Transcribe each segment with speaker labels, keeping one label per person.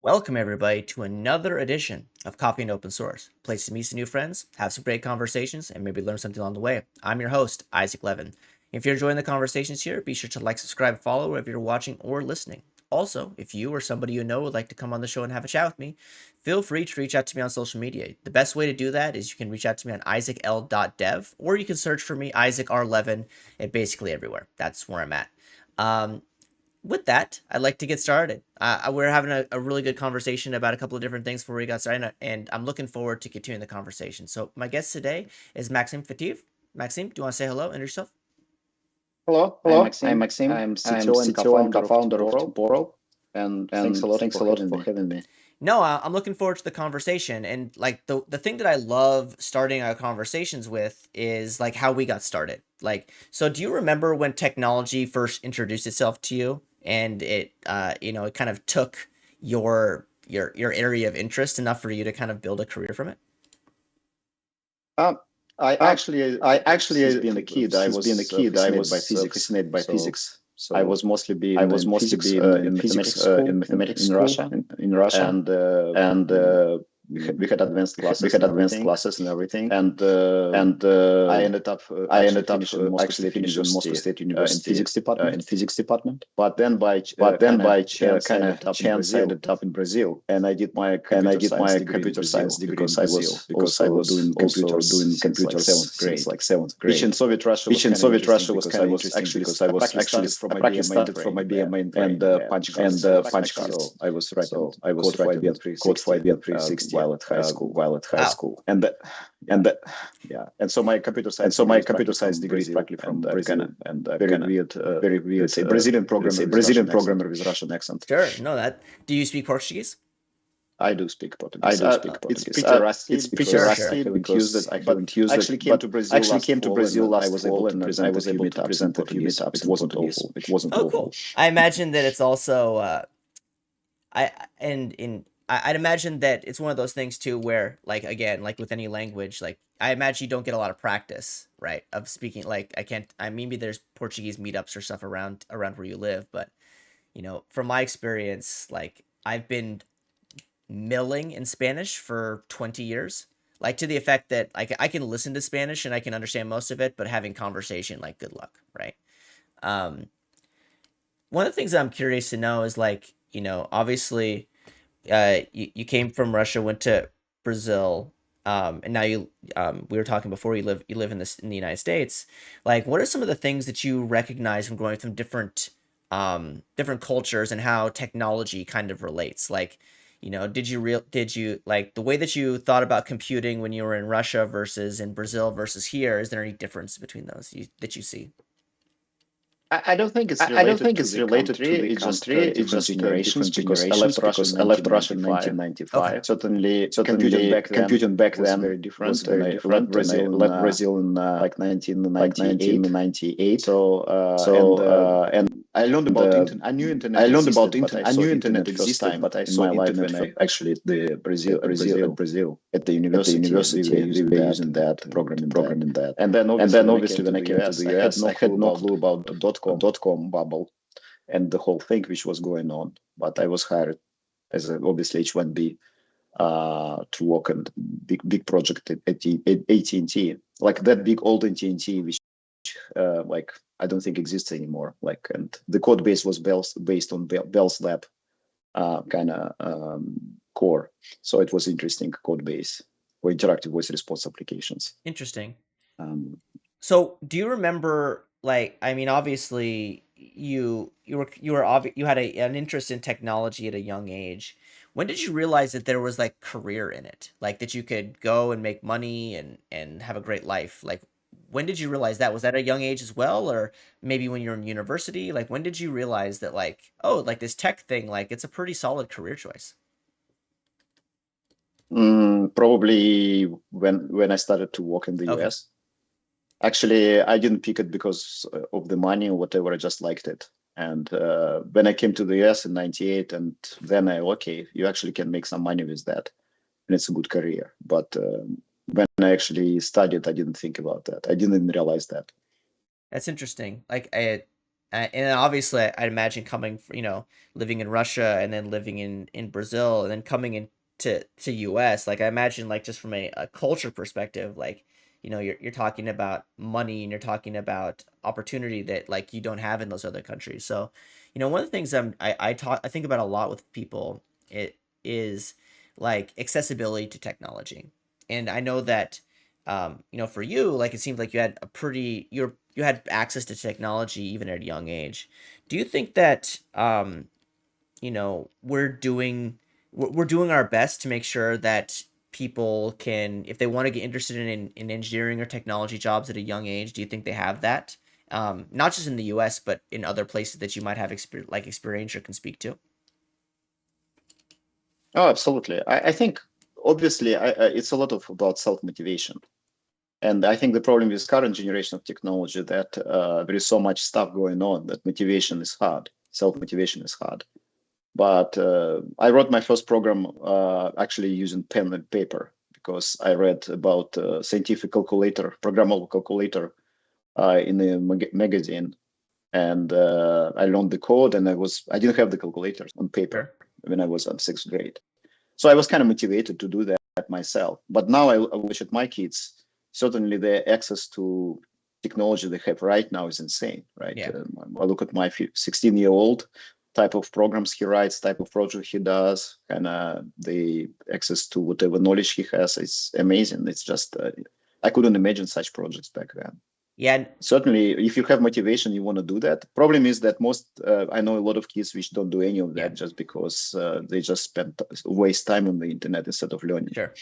Speaker 1: Welcome, everybody, to another edition of Coffee and Open Source, a place to meet some new friends, have some great conversations, and maybe learn something along the way. I'm your host, Isaac Levin. If you're enjoying the conversations here, be sure to like, subscribe, follow wherever you're watching or listening. Also, if you or somebody you know would like to come on the show and have a chat with me, feel free to reach out to me on social media. The best way to do that is you can reach out to me on isaacl.dev, or you can search for me, Isaac R. Levin, at basically everywhere. That's where I'm at. With that, I'd like to get started. We're having a really good conversation about a couple of different things before we got started, and I'm looking forward to continuing the conversation. So my guest today is Maxim Fateev. Maxim, do you want to say hello and yourself?
Speaker 2: Hello, I'm Maxim. I'm CTO and co-founder of Temporal, and thanks a lot for having me.
Speaker 1: No, I'm looking forward to the conversation. And like the thing that I love starting our conversations with is like how we got started. Like, so do you remember when technology first introduced itself to you and it it kind of took your area of interest enough for you to kind of build a career from it?
Speaker 2: I actually, since being a kid, I was fascinated by physics. So I was mostly being in physics in mathematics in Russia, and we had advanced classes and everything. And I ended up actually finishing Moscow State University in physics department. But then by chance, I ended up in Brazil, and I did my computer science degree because I was doing computer science grade, like seventh grade. Which in Soviet Russia was kind of interesting because I actually started from my BA and punch card. So I was writing code for IBM 360 while at high school. And so my computer science degree is practically from Brazil, and very weird, say Brazilian programmer with Russian accent.
Speaker 1: Sure. No, that. Do you speak Portuguese?
Speaker 2: I do speak Portuguese. It's pretty rusty. I haven't used it. Actually came to Brazil last fall, and I was able to present a few meetups. It wasn't awful.
Speaker 1: Cool. I imagine that it's also I'd imagine that it's one of those things too where, like, again, like with any language, like I imagine you don't get a lot of practice, right, of speaking. Like maybe there's Portuguese meetups or stuff around where you live, but from my experience, like I've been milling in Spanish for 20 years, like to the effect that like I can listen to Spanish and I can understand most of it, but having conversation, like, good luck, right? One of the things that I'm curious to know is, like, obviously you came from Russia, went to Brazil, and now we were talking before, you live in the United States. Like, what are some of the things that you recognize from going from different cultures and how technology kind of relates? Like, did you like the way that you thought about computing when you were in Russia versus in Brazil versus here? Is there any difference between those that you see?
Speaker 2: I don't think it's related to the country. It's just generations because I left Russia in 1995.
Speaker 1: Okay.
Speaker 2: Certainly, computing back then was very different. I left Brazil in like 1998. So and I learned about internet. I knew internet existed, but I saw internet when I actually at Brazil at the university. They were using that programming that. And then obviously when I came to the US, I had no clue about the dot-com bubble and the whole thing which was going on. But I was hired as obviously H1B to work on big project at AT&T, like that big old AT&T, which like I don't think exists anymore. Like, and the code base was based on Bell's Lab kind of core. So it was interesting code base for interactive voice response applications.
Speaker 1: Interesting. So do you remember, like, I mean, obviously you had an interest in technology at a young age. When did you realize that there was like career in it? Like that you could go and make money and have a great life? Like, when did you realize that? Was that at a young age as well, or maybe when you're in university? Like, when did you realize that, like, oh, like this tech thing, like it's a pretty solid career choice?
Speaker 2: Probably when I started to work in the US. Actually, I didn't pick it because of the money or whatever. I just liked it. And when I came to the US in '98, and then you actually can make some money with that, and it's a good career. But when I actually studied, I didn't think about that. I didn't even realize that.
Speaker 1: That's interesting. Like And obviously, I'd imagine coming, living in Russia and then living in Brazil and then coming in to US. Like I imagine, like just from a culture perspective, like you're talking about money and you're talking about opportunity that like you don't have in those other countries. So, one of the things I think about a lot with people it is like accessibility to technology, and I know that for you, like it seemed like you had you had access to technology even at a young age. Do you think that we're doing our best to make sure that people can, if they want to get interested in engineering or technology jobs at a young age, do you think they have that? Not just in the US, but in other places that you might have experience or can speak to?
Speaker 2: Oh, absolutely. I think obviously it's a lot of about self-motivation. And I think the problem with current generation of technology that there is so much stuff going on that motivation is hard. Self-motivation is hard. But I wrote my first program actually using pen and paper because I read about scientific calculator, programmable calculator in a magazine, and I learned the code. And I didn't have the calculators on paper
Speaker 1: Sure.
Speaker 2: when I was in sixth grade, so I was kind of motivated to do that myself. But now I wish at my kids, certainly the access to technology they have right now is insane, right?
Speaker 1: Yeah.
Speaker 2: I look at my 16-year-old type of programs he writes, type of project he does, and the access to whatever knowledge he has is amazing. It's just, I couldn't imagine such projects back then.
Speaker 1: Yeah.
Speaker 2: Certainly, if you have motivation, you want to do that. Problem is that I know a lot of kids which don't do any of
Speaker 1: Yeah.
Speaker 2: that just because they just waste time on the internet instead of learning.
Speaker 1: Sure.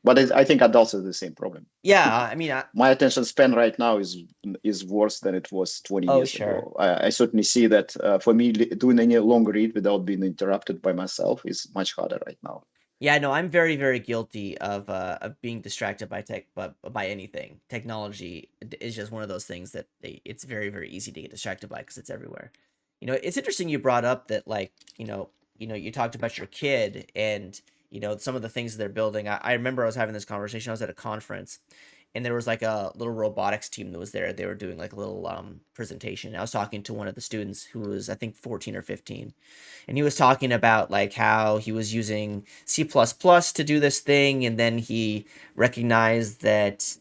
Speaker 2: But I think adults have the same problem.
Speaker 1: Yeah. I mean,
Speaker 2: My attention span right now is worse than it was 20
Speaker 1: oh,
Speaker 2: years
Speaker 1: sure.
Speaker 2: ago. I certainly see that for me, doing any long read without being interrupted by myself is much harder right now.
Speaker 1: Yeah, no, I'm very, very guilty of being distracted by tech, but by anything. Technology is just one of those things that it's very, very easy to get distracted by because it's everywhere. It's interesting you brought up that like, you talked about your kid and some of the things they're building. I remember I was having this conversation. I was at a conference, and there was like a little robotics team that was there. They were doing like a little presentation. I was talking to one of the students who was I think 14 or 15, and he was talking about like how he was using C++ to do this thing, and then he recognized that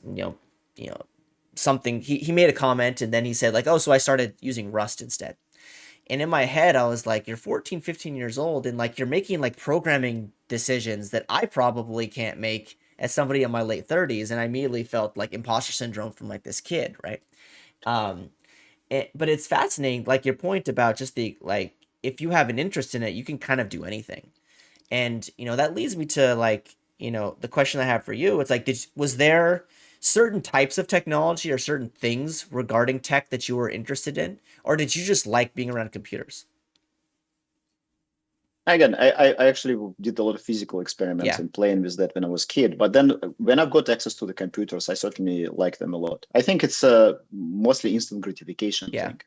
Speaker 1: something he made a comment, and then he said like, oh, so I started using Rust instead. And in my head I was like, you're 14, 15 years old, and like you're making like programming decisions that I probably can't make as somebody in my late 30s. And I immediately felt like imposter syndrome from like this kid, right? um but it's fascinating, like your point about just the like, if you have an interest in it, you can kind of do anything. And that leads me to like, the question I have for you. It's like, was there certain types of technology or certain things regarding tech that you were interested in, or did you just like being around computers?
Speaker 2: Again, I actually did a lot of physical experiments
Speaker 1: Yeah.
Speaker 2: and playing with that when I was a kid. But then when I've got access to the computers, I certainly like them a lot. I think it's a mostly instant gratification
Speaker 1: Yeah.
Speaker 2: thing.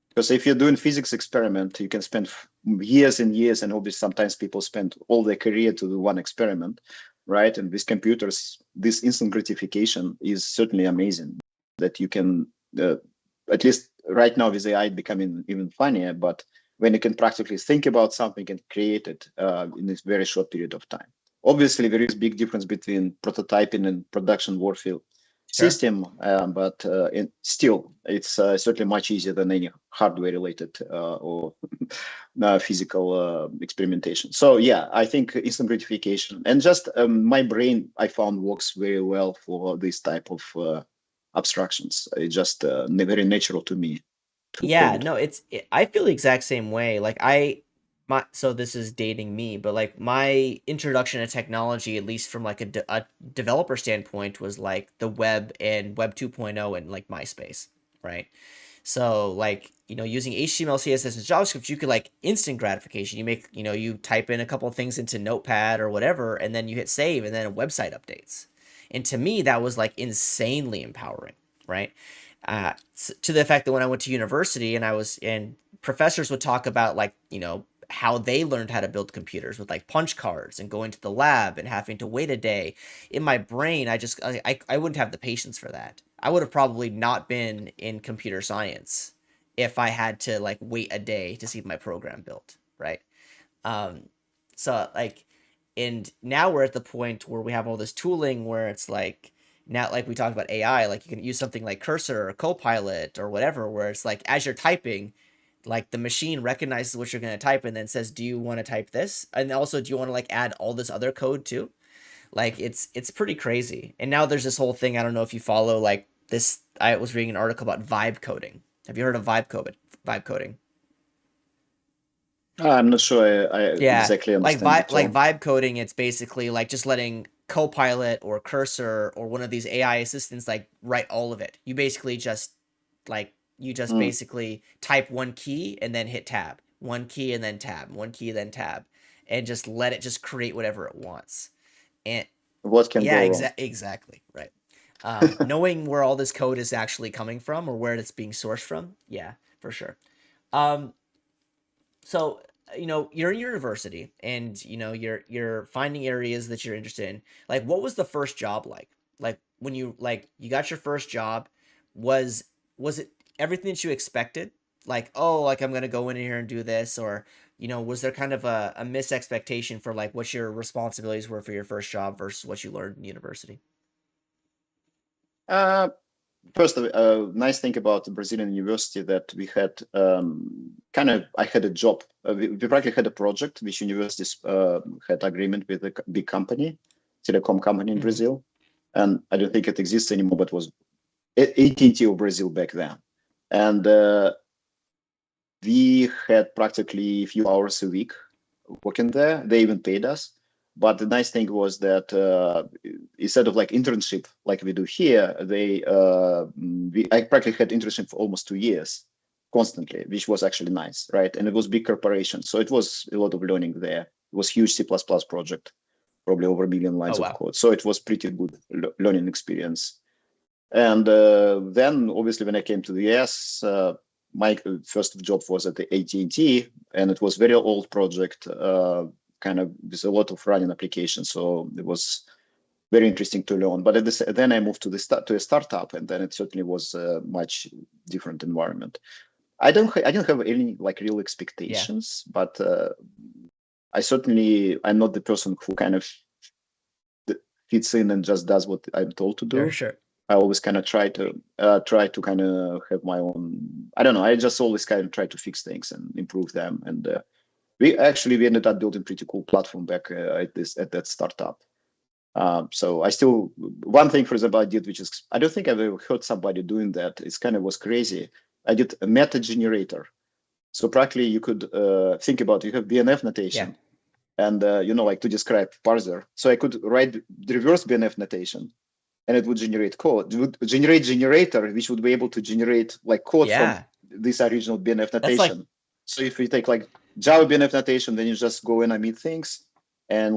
Speaker 2: Because if you're doing physics experiment, you can spend years and years, and obviously sometimes people spend all their career to do one experiment, right? And with computers, this instant gratification is certainly amazing. That you can, at least right now with AI becoming even funnier, but when you can practically think about something and create it in this very short period of time. Obviously, there is big difference between prototyping and production warfare
Speaker 1: Sure.
Speaker 2: system, but still, it's certainly much easier than any hardware-related or physical experimentation. So yeah, I think instant gratification and just my brain, I found works very well for this type of abstractions. It's just very natural to me to
Speaker 1: Yeah,
Speaker 2: code.
Speaker 1: no, I feel the exact same way. Like so this is dating me, but like my introduction to technology, at least from like a developer standpoint, was like the web and web 2.0 and like MySpace, right? So like, using HTML, CSS, and JavaScript, you could like instant gratification. You make, you type in a couple of things into Notepad or whatever, and then you hit save, and then a website updates. And to me, that was like insanely empowering, right? To the fact that when I went to university and professors would talk about like, how they learned how to build computers with like punch cards and going to the lab and having to wait a day. In my brain, I wouldn't have the patience for that. I would have probably not been in computer science if I had to like wait a day to see my program built, right? Um, so like, and now we're at the point where we have all this tooling where it's like, now like we talked about AI, like you can use something like Cursor or Copilot or whatever, where it's like as you're typing, like the machine recognizes what you're going to type and then says, do you want to type this? And also, do you want to like add all this other code too? Like it's pretty crazy. And now there's this whole thing. I don't know if you follow like this. I was reading an article about vibe coding. Have you heard of vibe coding? Vibe coding.
Speaker 2: I'm not sure I
Speaker 1: Yeah,
Speaker 2: exactly understand the
Speaker 1: like
Speaker 2: term.
Speaker 1: vibe coding. It's basically like just letting Copilot or Cursor or one of these AI assistants like write all of it. You basically just like you just
Speaker 2: Mm.
Speaker 1: basically type one key and then hit tab, one key and then tab, one key then tab, and just let it just create whatever it wants. And
Speaker 2: What can
Speaker 1: yeah,
Speaker 2: go wrong?
Speaker 1: exactly, right. Knowing where all this code is actually coming from or where it's being sourced from, yeah, for sure. Um, so you're in university and you're finding areas that you're interested in. Like, what was the first job like when you got your first job? Was it everything that you expected? Like, oh, like I'm gonna go in here and do this, or was there kind of a misexpectation for like what your responsibilities were for your first job versus what you learned in university?
Speaker 2: Uh, First, nice thing about the Brazilian university that we had I had a job. We practically had a project which universities had agreement with a big company, telecom company in
Speaker 1: Mm-hmm.
Speaker 2: Brazil, and I don't think it exists anymore, but was AT&T of Brazil back then, and we had practically a few hours a week working there. They even paid us. But the nice thing was that instead of like internship like we do here, I practically had internship for almost 2 years constantly, which was actually nice, right? And it was big corporation, so it was a lot of learning there. It was huge C++ project, probably over 1 million
Speaker 1: Oh
Speaker 2: lines of
Speaker 1: wow.
Speaker 2: code. So it was pretty good learning experience. And then obviously when I came to the US, my first job was at the AT&T, and it was very old project, kind of with a lot of running applications. So it was very interesting to learn. But then I moved to to a startup, and then it certainly was a much different environment. I didn't have any like real
Speaker 1: Yeah.
Speaker 2: expectations, but I'm not the person who kind of fits in and just does what I'm told to
Speaker 1: For
Speaker 2: do.
Speaker 1: sure.
Speaker 2: I always kind of try to kind of have my own. I don't know. I just always kind of try to fix things and improve them. And we ended up building pretty cool platform back at that startup. So I still one thing, for example, I did, which is I don't think I've ever heard somebody doing that. It's kind of was crazy. I did a meta generator. So practically, you could think about you have BNF
Speaker 1: Yeah.
Speaker 2: notation, and like to describe parser. So I could write the reverse BNF notation, and it would generate code. It would generate generator, which would be able to generate like code from
Speaker 1: Yeah.
Speaker 2: this original BNF
Speaker 1: That's like
Speaker 2: notation. So if you take like Java BNF notation, then you just go and omit things, and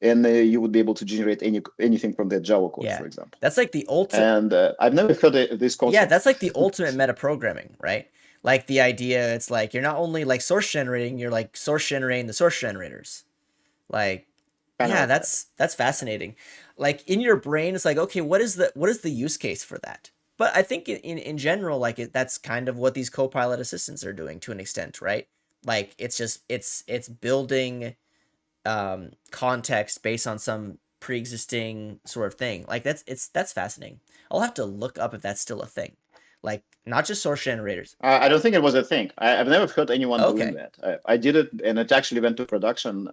Speaker 2: you would be able to generate anything from that Java code,
Speaker 1: yeah.
Speaker 2: for example.
Speaker 1: That's like the ultimate.
Speaker 2: And I've never heard of this
Speaker 1: Yeah,
Speaker 2: concept.
Speaker 1: that's like the ultimate meta programming, right? Like the idea, it's like you're not only like source generating, you're like source generating the source generators. Like,
Speaker 2: Kind of
Speaker 1: yeah,
Speaker 2: like that.
Speaker 1: that's fascinating. Like in your brain, it's like, okay, what is the use case for that? But I think in general, like that's kind of what these copilot assistants are doing to an extent, right? Like it's just it's building context based on some pre-existing sort of thing. Like that's fascinating. I'll have to look up if that's still a thing. Like not just source generators.
Speaker 2: I don't think it was a thing. I've never heard anyone doing
Speaker 1: Okay.
Speaker 2: that. I did it, and it actually went to production.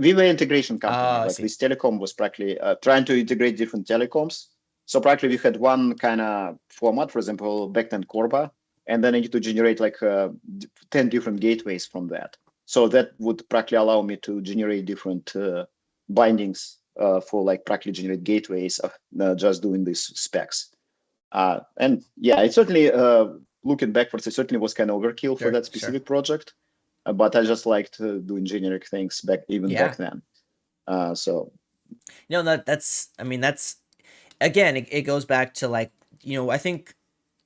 Speaker 2: We were an integration company.
Speaker 1: I
Speaker 2: Like
Speaker 1: see.
Speaker 2: this telecom was practically trying to integrate different telecoms. So practically we had one kind of format, for example, backend Corba, and then I need to generate like 10 different gateways from that. So that would practically allow me to generate different bindings for like practically generate gateways of just doing these specs. And yeah, it certainly, looking backwards, it certainly was kind of overkill for
Speaker 1: Sure,
Speaker 2: that
Speaker 1: sure.
Speaker 2: specific project. But I just liked doing generic things back
Speaker 1: Yeah.
Speaker 2: then. So
Speaker 1: That's I mean that's again it goes back to like I think,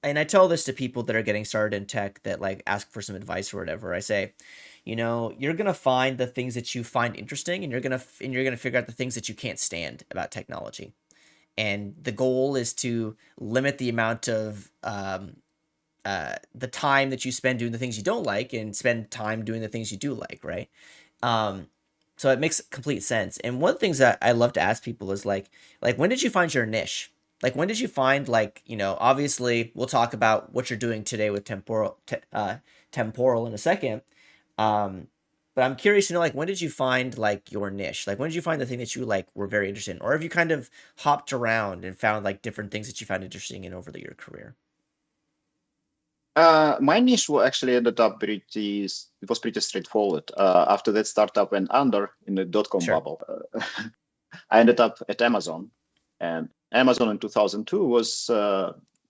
Speaker 1: and I tell this to people that are getting started in tech that like ask for some advice or whatever. I say, you're gonna find the things that you find interesting, and you're gonna figure out the things that you can't stand about technology. And the goal is to limit the amount of the time that you spend doing the things you don't like and spend time doing the things you do like, right? Um, so it makes complete sense. And one of the things that I love to ask people is like when did you find your niche? Like when did you find like, obviously we'll talk about what you're doing today with temporal in a second. Um, but I'm curious to know like when did you find like your niche? Like when did you find the thing that you like were very interested in? Or have you kind of hopped around and found like different things that you found interesting in over your career?
Speaker 2: My niche actually ended up it was pretty straightforward. After that startup went under in the dot-com
Speaker 1: Sure.
Speaker 2: bubble, I ended up at Amazon. And Amazon in 2002 was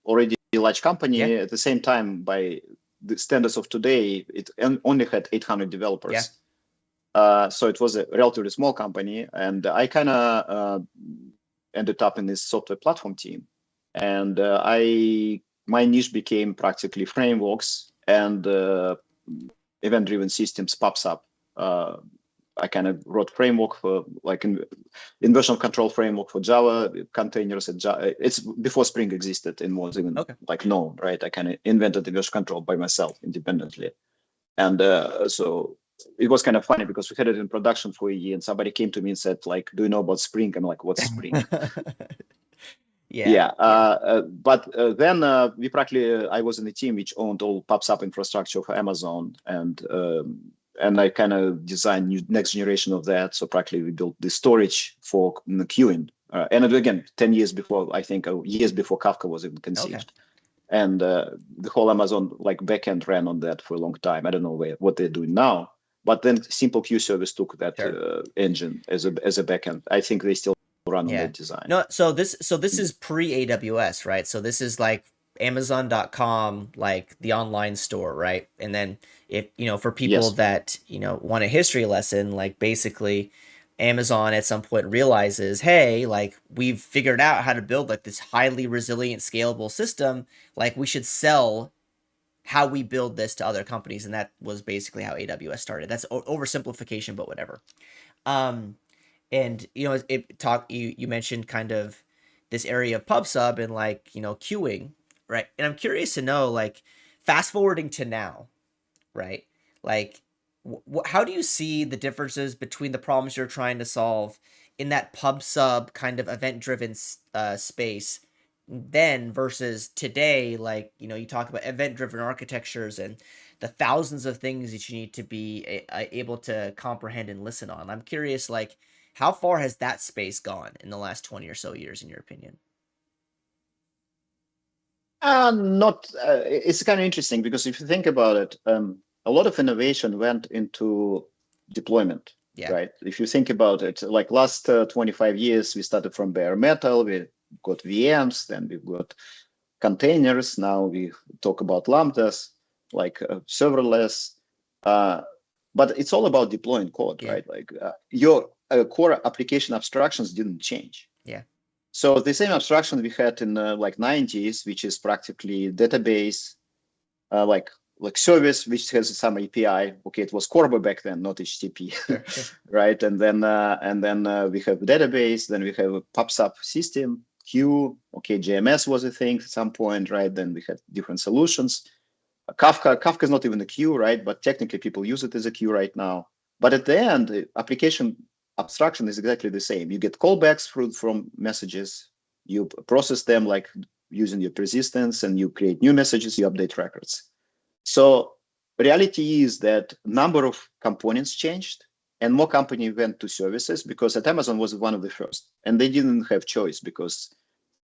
Speaker 2: already a large company.
Speaker 1: Yeah.
Speaker 2: At the same time, by the standards of today, it only had 800 developers. So it was a relatively small company. And I kind of ended up in this software platform team. And my niche became practically frameworks and event-driven systems pops up. I kind of wrote framework for like inversion of control framework for Java containers. And Java, it's before Spring existed and was even like known, right? I kind of invented inversion control by myself independently. And so it was kind of funny because we had it in production for a year and somebody came to me and said like, do you know about Spring? I'm like, what's Spring? But then we practically I was in the team which owned all pops up infrastructure for Amazon, and I kind of designed next generation of that. So practically we built the storage for queuing, and again 10 years before, I think years before Kafka was even conceived. And the whole Amazon like backend ran on that for a long time. I don't know what they're doing now, but then Simple Queue Service took that engine as a backend. I think they still run on that design.
Speaker 1: No, so this is pre AWS, right? So this is like Amazon.com, like the online store, right? And then if for people that want a history lesson, like basically Amazon at some point realizes, hey, like we've figured out how to build like this highly resilient, scalable system. Like we should sell how we build this to other companies, and that was basically how AWS started. That's oversimplification, but whatever. And you mentioned kind of this area of PubSub and like queuing, right? And I'm curious to know, like, fast forwarding to now, right? Like how do you see the differences between the problems you're trying to solve in that PubSub kind of event driven space then versus today? Like you talk about event driven architectures and the thousands of things that you need to be able to comprehend and listen on. I'm curious, like, how far has that space gone in the last 20 or so years, in your opinion?
Speaker 2: It's kind of interesting because if you think about it, a lot of innovation went into deployment, right? If you think about it, like last 25 years, we started from bare metal, we got VMs, then we've got containers. Now we talk about lambdas, like serverless. But it's all about deploying code, right? Like your core application abstractions didn't change. So the same abstraction we had in like 90s, which is practically database, like service, which has some API. Okay, it was Corba back then, not HTTP, right? And then we have database. Then we have a PubSub system, queue. Okay, JMS was a thing at some point, right? Then we had different solutions. Kafka is not even a queue, right? But technically, people use it as a queue right now. But at the end, the application abstraction is exactly the same. You get callbacks from messages, you process them like using your persistence, and you create new messages, you update records. So reality is that number of components changed and more companies went to services because at Amazon was one of the first, and they didn't have choice because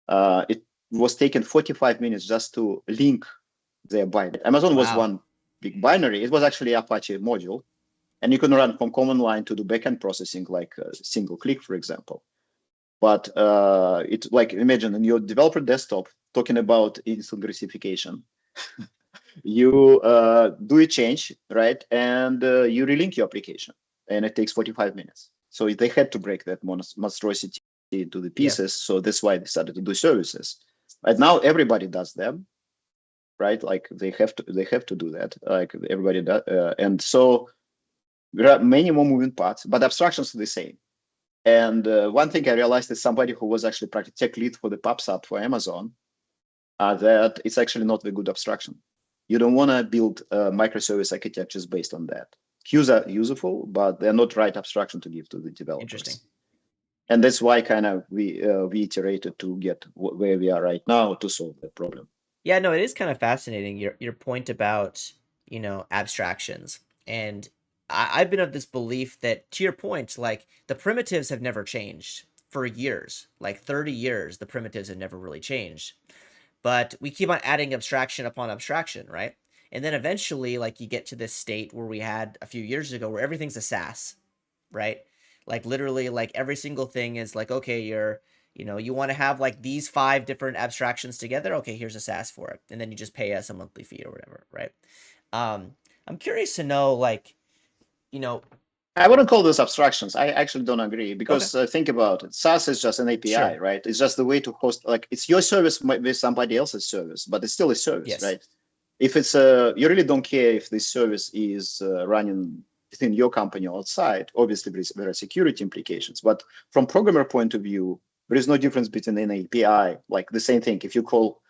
Speaker 2: it was taken 45 minutes just to link their binary. Amazon was one big binary. It was actually Apache module. And you can run from command line to do backend processing, like a single click, for example. But it's like, imagine in your developer desktop talking about instant gratification. You do a change, right? And you relink your application, and it takes 45 minutes. So they had to break that monstrosity into the pieces. So that's why they started to do services. And now everybody does them, right? Like they have to do that. Like everybody does, and so there are many more moving parts, but abstractions are the same. And one thing I realized is somebody who was actually practically tech lead for the PubSub for Amazon, that it's actually not a good abstraction. You don't want to build microservice architectures based on that. Queues are useful, but they're not right abstraction to give to the developers.
Speaker 1: Interesting.
Speaker 2: And that's why kind of we iterated to get where we are right now to solve that problem.
Speaker 1: Yeah, no, it is kind of fascinating, your point about, abstractions. And I've been of this belief that, to your point, like, the primitives have never changed for years. Like 30 years, the primitives have never really changed. But we keep on adding abstraction upon abstraction, right? And then eventually, like, you get to this state where we had a few years ago where everything's a SaaS, right? Like, literally, like, every single thing is like, okay, you want to have like these 5 different abstractions together. Okay, here's a SaaS for it. And then you just pay us a monthly fee or whatever, right? I'm curious to know, like,
Speaker 2: I wouldn't call those abstractions. I actually don't agree because think about it. SaaS is just an API, right? It's just the way to host, like, it's your service with somebody else's service, but it's still a service, right? If it's you really don't care if this service is running within your company or outside. Obviously, there are security implications, but from programmer point of view, there is no difference between an API, like the same thing. If you call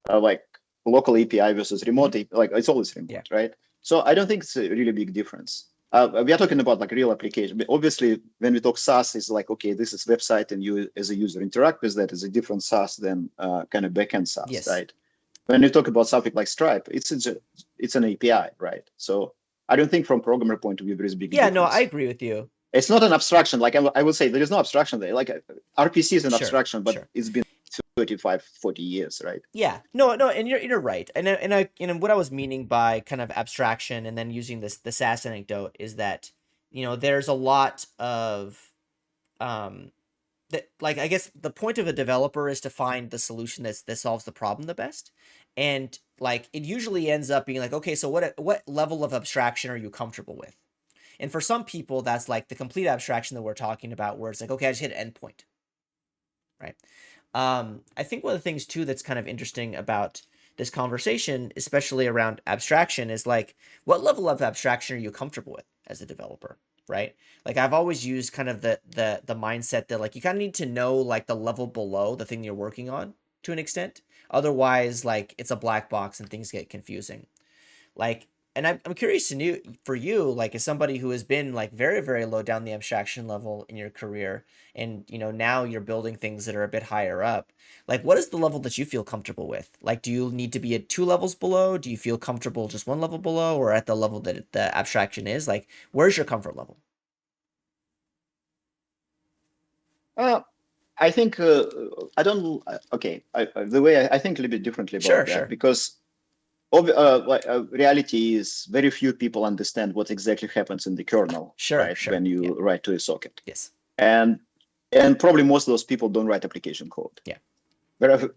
Speaker 2: like local API versus remote, like it's always remote, right? So I don't think it's a really big difference. We are talking about like real application. But obviously, when we talk SaaS, it's like, okay, this is website, and you as a user interact with that. Is a different SaaS than kind of backend SaaS, right? When you talk about something like Stripe, it's an API, right? So I don't think from programmer point of view there is a big difference.
Speaker 1: No, I agree with you.
Speaker 2: It's not an abstraction. Like I would say, there is no abstraction there. Like RPC is an abstraction, but it's been 35, 40 years, right?
Speaker 1: Yeah, no, and you're right. And what I was meaning by kind of abstraction and then using the SaaS anecdote is that, there's a lot of that, like, I guess the point of a developer is to find the solution that solves the problem the best. And like, it usually ends up being like, okay, so what level of abstraction are you comfortable with? And for some people, that's like the complete abstraction that we're talking about, where it's like, okay, I just hit an endpoint, right? I think one of the things too that's kind of interesting about this conversation, especially around abstraction, is like, what level of abstraction are you comfortable with as a developer, right? Like, I've always used kind of the mindset that, like, you kind of need to know like the level below the thing you're working on to an extent. Otherwise, like, it's a black box and things get confusing. Like, and I'm curious to know, for you, like, as somebody who has been like very, very low down the abstraction level in your career, and now you're building things that are a bit higher up, like, what is the level that you feel comfortable with? Like, do you need to be at 2 levels below? Do you feel comfortable just 1 level below, or at the level that the abstraction is? Like, where's your comfort level?
Speaker 2: I think I don't. Okay, the way I think a little bit differently about that, because reality is very few people understand what exactly happens in the kernel, right? When you write to a socket.
Speaker 1: Yes.
Speaker 2: And probably most of those people don't write application code.
Speaker 1: Yeah.
Speaker 2: But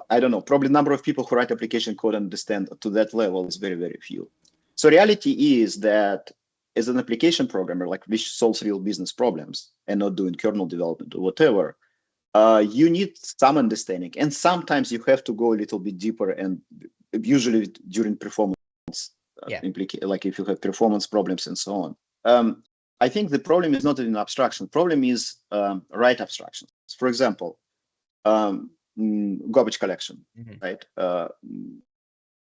Speaker 2: I don't know, probably the number of people who write application code understand to that level is very, very few. So reality is that as an application programmer, like, which solves real business problems and not doing kernel development or whatever, you need some understanding. And sometimes you have to go a little bit deeper, and usually during performance, like if you have performance problems and so on. I think the problem is not in abstraction. Problem is right abstractions. For example, garbage collection, right?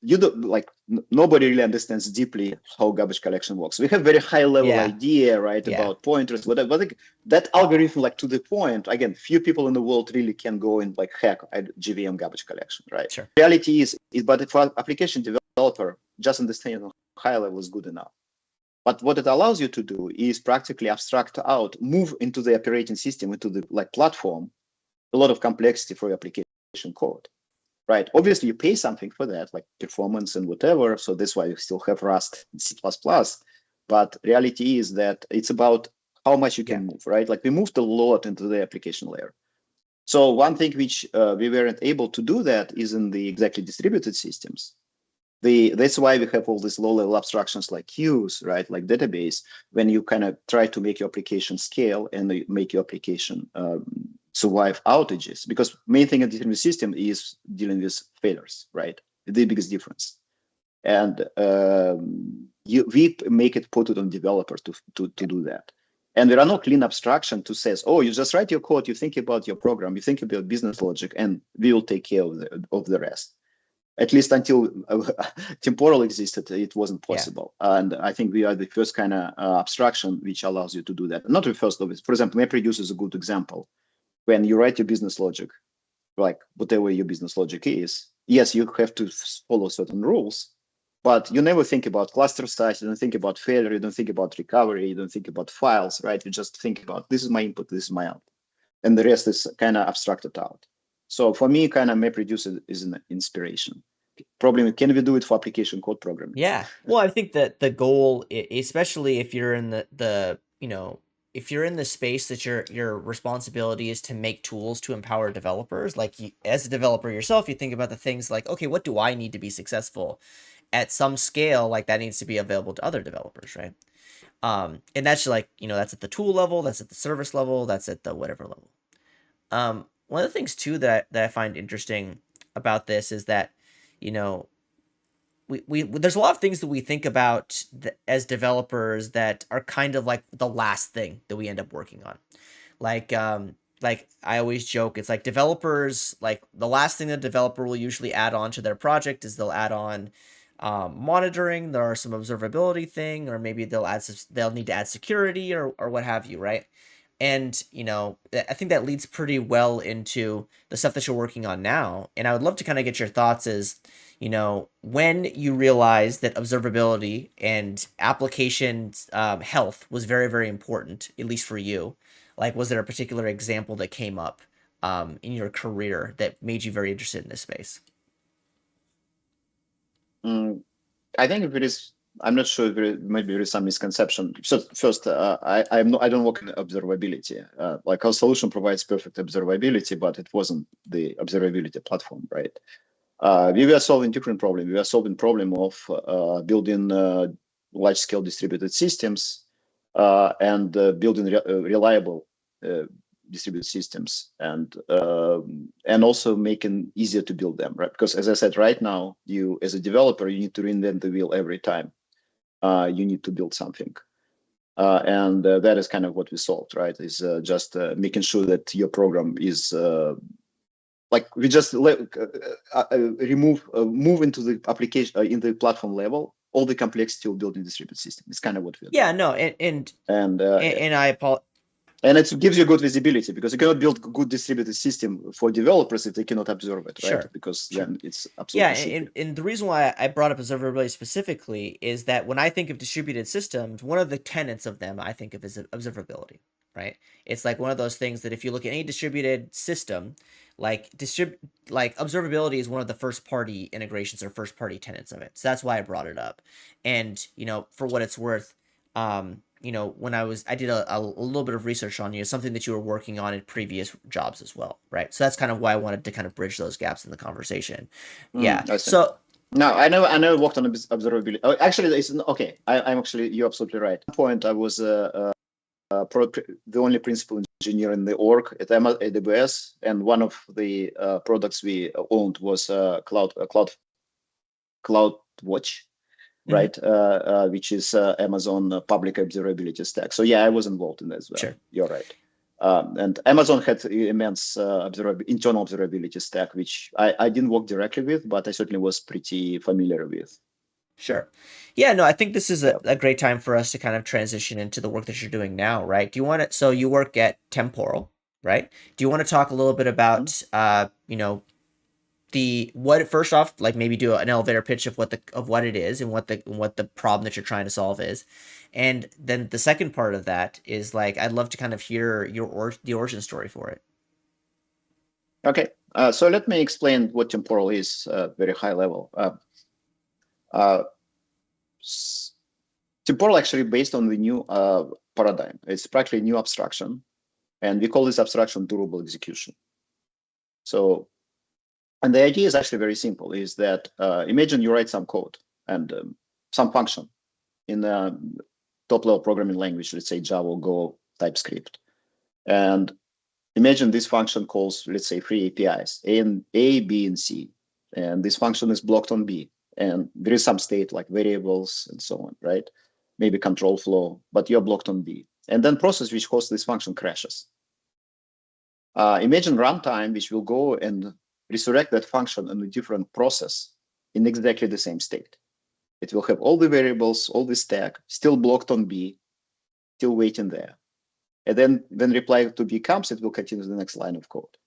Speaker 2: You don't, like, nobody really understands deeply how garbage collection works. We have very high level idea, right, about pointers, whatever. But like, that algorithm, like, to the point, again, few people in the world really can go and like hack GVM garbage collection, right? Reality is, but for application developer, just understanding high level is good enough. But what it allows you to do is practically abstract out, move into the operating system, into the like platform, a lot of complexity for your application code. Right. Obviously, you pay something for that, like performance and whatever. So that's why you still have Rust and C++. But reality is that it's about how much you can move, right? Like, we moved a lot into the application layer. So one thing which we weren't able to do that is in the exactly distributed systems. That's why we have all these low-level abstractions like queues, right? Like database, when you kind of try to make your application scale and make your application survive outages, because main thing in the distributed system is dealing with failures, right? The biggest difference. And we make it put it on developers to do that. And there are no clean abstraction to say, oh, you just write your code, you think about your program, you think about business logic, and we will take care of the rest. at least until temporal existed, it wasn't possible. And I think we are the first kind of abstraction which allows you to do that. Not the first of it. For example, MapReduce is a good example. When you write your business logic, like whatever your business logic is, yes, you have to follow certain rules, but you never think about cluster size, you don't think about failure, you don't think about recovery, you don't think about files, right? You just think about, this is my input, this is my output. And the rest is kind of abstracted out. So for me, kind of MapReduce is an inspiration. Problem, can we do it for application code programming?
Speaker 1: Yeah. Well, I think that the goal, especially if you're in the you know, if you're in the space that your responsibility is to make tools to empower developers, like as a developer yourself, you think about the things like, okay, what do I need to be successful at some scale? Like that needs to be available to other developers, right? And that's like, that's at the tool level, that's at the service level, that's at the whatever level. One of the things too that I find interesting about this is that, we there's a lot of things that we think about as developers that are kind of like the last thing that we end up working on. Like I always joke, it's like developers, like the last thing that a developer will usually add on to their project is they'll add on monitoring. There are some observability thing, or maybe they'll need to add security or what have you, right? And I think that leads pretty well into the stuff that you're working on now. And I would love to kind of get your thoughts as, when you realized that observability and application health was very, very important, at least for you. Like, was there a particular example that came up in your career that made you very interested in this space?
Speaker 2: I think if it is, I'm not sure if maybe there is some misconception. So first, I don't work in observability. Like our solution provides perfect observability, but it wasn't the observability platform, right? We were solving different problem. We were solving problem of building large-scale distributed systems and building reliable distributed systems, and also making easier to build them, right? Because as I said, right now, you as a developer, you need to reinvent the wheel every time you need to build something. And that is kind of what we solved, right? Is just making sure that your program is like we just move into the application in the platform level, all the complexity of building distributed system. It's kind of what we're
Speaker 1: doing. No, and I apologize.
Speaker 2: And it gives you good visibility, because you cannot build good distributed system for developers if they cannot observe it, right? Because then it's absolutely
Speaker 1: and the reason why I brought up observability specifically is that when I think of distributed systems, one of the tenets of them I think of is observability, right? It's like one of those things that if you look at any distributed system, like observability is one of the first party integrations or first party tenets of it. So that's why I brought it up. And for what it's worth, when I did a little bit of research on you, something that you were working on in previous jobs as well, right? So that's kind of why I wanted to kind of bridge those gaps in the conversation. So
Speaker 2: no, I never worked on observability. Oh, actually, it's okay. I'm actually, you're absolutely right. At one point, I was the only principal engineer in the org at AWS, and one of the products we owned was CloudWatch. Right, which is Amazon public observability stack. So yeah, I was involved in that as well.
Speaker 1: Sure.
Speaker 2: You're right. And Amazon had immense internal observability stack, which I didn't work directly with, but I certainly was pretty familiar with.
Speaker 1: Sure. Yeah, no, I think this is a great time for us to kind of transition into the work that you're doing now, right? Do you want to, so you work at Temporal, right? Do you want to talk a little bit about, first off, like maybe do an elevator pitch of what it is and what the problem that you're trying to solve is, and then the second part of that is like I'd love to kind of hear the origin story for it.
Speaker 2: Okay, so let me explain what Temporal is, very high level. Temporal actually based on the new paradigm. It's practically a new abstraction, and we call this abstraction durable execution. So. And the idea is actually very simple, is that imagine you write some code and some function in a top-level programming language, let's say Java, Go, TypeScript. And imagine this function calls, let's say, three APIs, A, B, and C. And this function is blocked on B. And there is some state like variables and so on, right? Maybe control flow, but you're blocked on B. And then process which calls this function crashes. Imagine runtime which will go and resurrect that function in a different process in exactly the same state. It will have all the variables, all the stack, still blocked on B, still waiting there. And then when reply to B comes, it will continue the next line of code.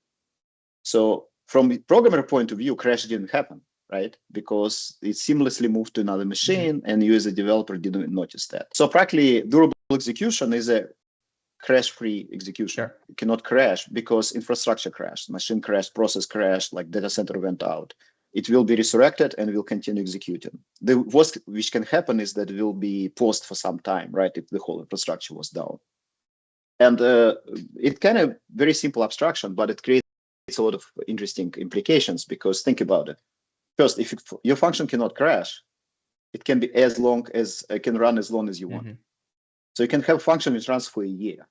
Speaker 2: So from the programmer point of view, crash didn't happen, right? Because it seamlessly moved to another machine, and you as a developer didn't notice that. So practically, durable execution is a crash-free execution.
Speaker 1: Sure.
Speaker 2: You cannot crash because infrastructure crashed, machine crashed, process crashed, like data center went out. It will be resurrected and will continue executing. The worst which can happen is that it will be paused for some time, right? If the whole infrastructure was down. And it kind of very simple abstraction, but it creates a lot of interesting implications because think about it. First, if your function cannot crash, it can be as long as it can run as long as you want. So you can have a function which runs for a year.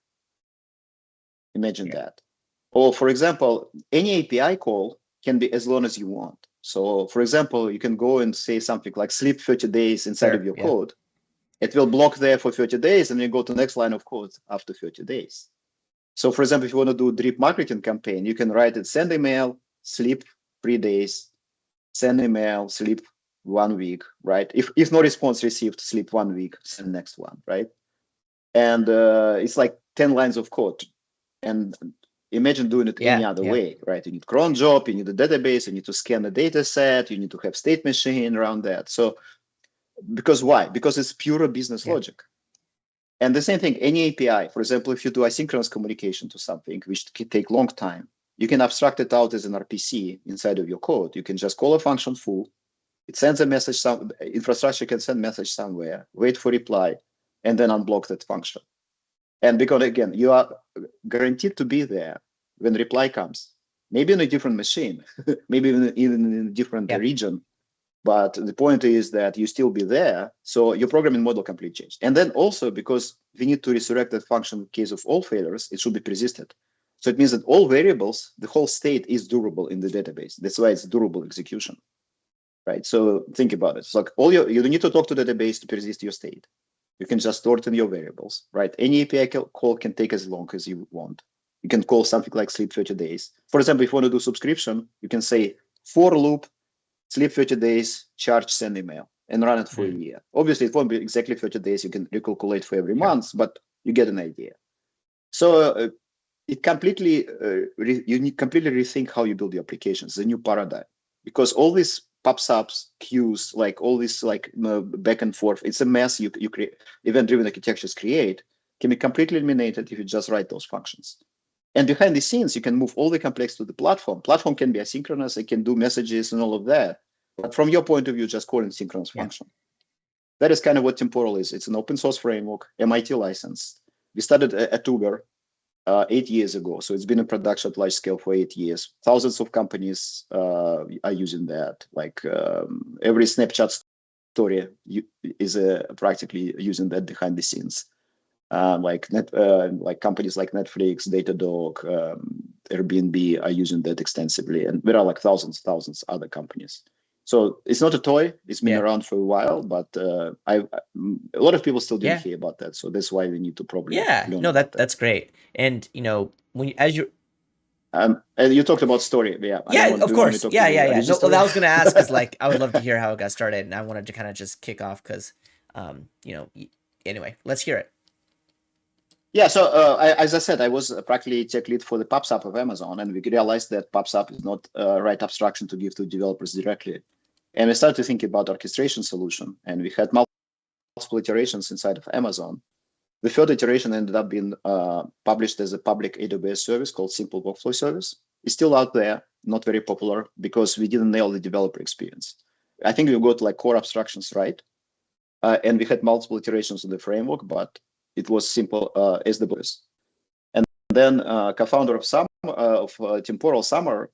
Speaker 2: Imagine that. Or for example, any API call can be as long as you want. So for example, you can go and say something like sleep 30 days inside of your code. It will block there for 30 days and you go to the next line of code after 30 days. So for example, if you want to do a drip marketing campaign, you can write it, send email, sleep 3 days, send email, sleep 1 week, right? If no response received, sleep 1 week, send next one, right? And it's like 10 lines of code. And imagine doing it any other way, right? You need cron job, you need a database, you need to scan the data set, you need to have state machine around that. So because why? Because it's pure business logic. And the same thing, any API, for example, if you do asynchronous communication to something, which can take long time, you can abstract it out as an RPC inside of your code. You can just call a function foo. It sends a message, some infrastructure can send message somewhere, wait for reply, and then unblock that function. And because again, you are guaranteed to be there when reply comes, maybe in a different machine, maybe even in a different region. But the point is that you still be there. So your programming model completely changed. And then also because we need to resurrect that function in case of all failures, it should be persisted. So it means that all variables, the whole state is durable in the database. That's why it's durable execution, right? So think about it. It's like you don't need to talk to the database to persist your state. You can just store it in your variables, right? Any API call can take as long as you want. You can call something like sleep 30 days. For example, if you want to do subscription, you can say for loop, sleep 30 days, charge, send email, and run it for a year. Obviously, it won't be exactly 30 days. You can recalculate for every month, but you get an idea. So it completely, you need completely rethink how you build your applications, the new paradigm, because all these pops ups, queues, like all this like back and forth, it's a mess you create, event-driven architectures create, can be completely eliminated if you just write those functions. And behind the scenes, you can move all the complexity to the platform. Platform can be asynchronous, it can do messages and all of that. But from your point of view, just call it synchronous function. That is kind of what Temporal is. It's an open source framework, MIT license. We started at Uber 8 years ago. So it's been in production at large scale for 8 years. Thousands of companies are using that. Like every Snapchat story is practically using that behind the scenes. Like companies like Netflix, Datadog, Airbnb are using that extensively, and there are like thousands other companies. So it's not a toy; it's been around for a while, but a lot of people still didn't hear about that. So that's why we need to probably learn about that.
Speaker 1: That's great. And when
Speaker 2: and you talked about story,
Speaker 1: of course, No, I was going to ask because like I would love to hear how it got started, and I wanted to kind of just kick off because, anyway, let's hear it.
Speaker 2: Yeah, so as I said, I was practically tech lead for the PubSub of Amazon, and we realized that PubSub is not right abstraction to give to developers directly. And we started to think about orchestration solution, and we had multiple iterations inside of Amazon. The third iteration ended up being published as a public AWS service called Simple Workflow Service. It's still out there, not very popular because we didn't nail the developer experience. I think we got like core abstractions right, and we had multiple iterations of the framework, but it was simple as the best. And then co-founder of Temporal, Summer,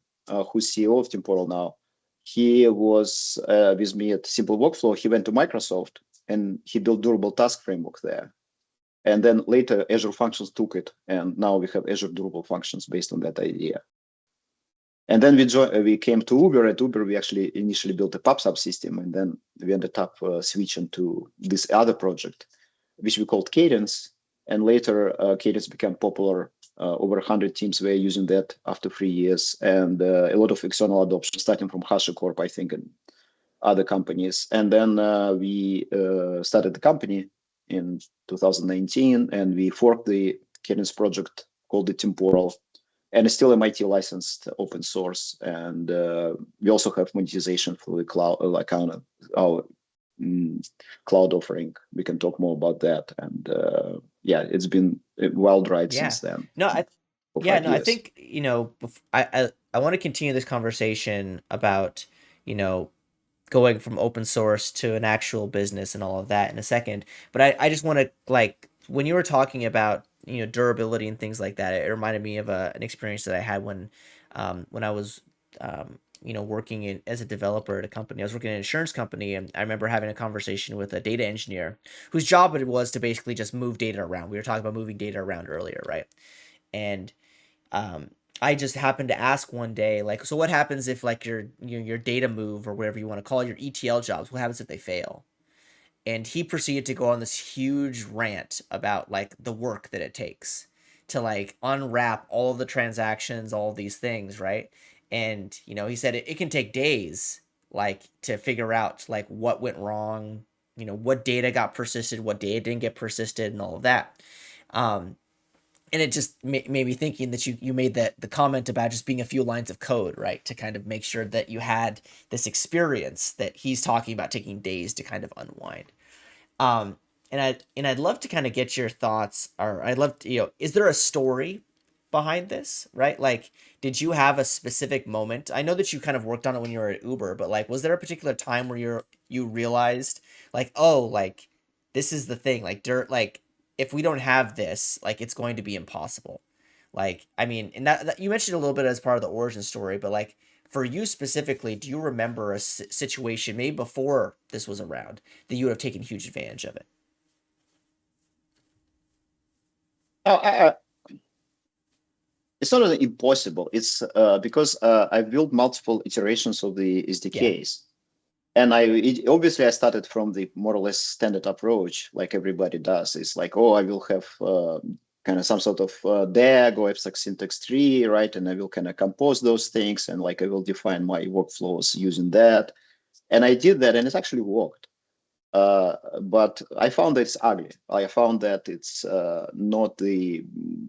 Speaker 2: who's CEO of Temporal now, he was with me at Simple Workflow. He went to Microsoft and he built durable task framework there. And then later Azure Functions took it, and now we have Azure Durable Functions based on that idea. And then we came to Uber. At Uber, we actually initially built a PubSub system, and then we ended up switching to this other project, which we called Cadence. And later, Cadence became popular. Over 100 teams were using that after 3 years, and a lot of external adoption, starting from HashiCorp, I think, in other companies. And then we started the company in 2019, and we forked the Cadence project called the Temporal, and it's still MIT licensed open source. And we also have monetization for the cloud, like our cloud offering. We can talk more about that. And yeah, it's been a wild ride
Speaker 1: Yeah.
Speaker 2: since then
Speaker 1: No, I
Speaker 2: for
Speaker 1: yeah,
Speaker 2: five
Speaker 1: no, I
Speaker 2: years.
Speaker 1: think, I want to continue this conversation about, you know, going from open source to an actual business and all of that in a second. But I just want to like when you were talking about durability and things like that, it reminded me of an experience that I had when I was working as a developer at a company. I was working in an insurance company, and I remember having a conversation with a data engineer whose job it was to basically just move data around. We were talking about moving data around earlier, right? And um, I just happened to ask one day, like, so what happens if like your data move or whatever you want to call it, your ETL jobs? What happens if they fail? And he proceeded to go on this huge rant about like the work that it takes to like unwrap all the transactions, all these things, right? And he said it can take days, like to figure out like what went wrong, what data got persisted, what data didn't get persisted, and all of that. Um, and it just made me thinking that you made the comment about just being a few lines of code, right, to kind of make sure that you had this experience that he's talking about taking days to kind of unwind. um I'd love to kind of get your thoughts, or I'd love to, is there a story behind this, right? Like, did you have a specific moment? I know that you kind of worked on it when you were at Uber, but like, was there a particular time where you realized like, oh, like this is the thing, like dirt, like if we don't have this, like it's going to be impossible. Like, I mean, and that you mentioned a little bit as part of the origin story, but like for you specifically, do you remember a situation maybe before this was around that you would have taken huge advantage of it?
Speaker 2: Oh, it's not really impossible. It's because I built multiple iterations of the
Speaker 1: Yeah.
Speaker 2: SDKs. And obviously I started from the more or less standard approach, like everybody does. It's like, oh, I will have kind of some sort of DAG or abstract syntax tree, right? And I will kind of compose those things, and like I will define my workflows using that. And I did that, and it actually worked. But I found that it's ugly. I found that it's not the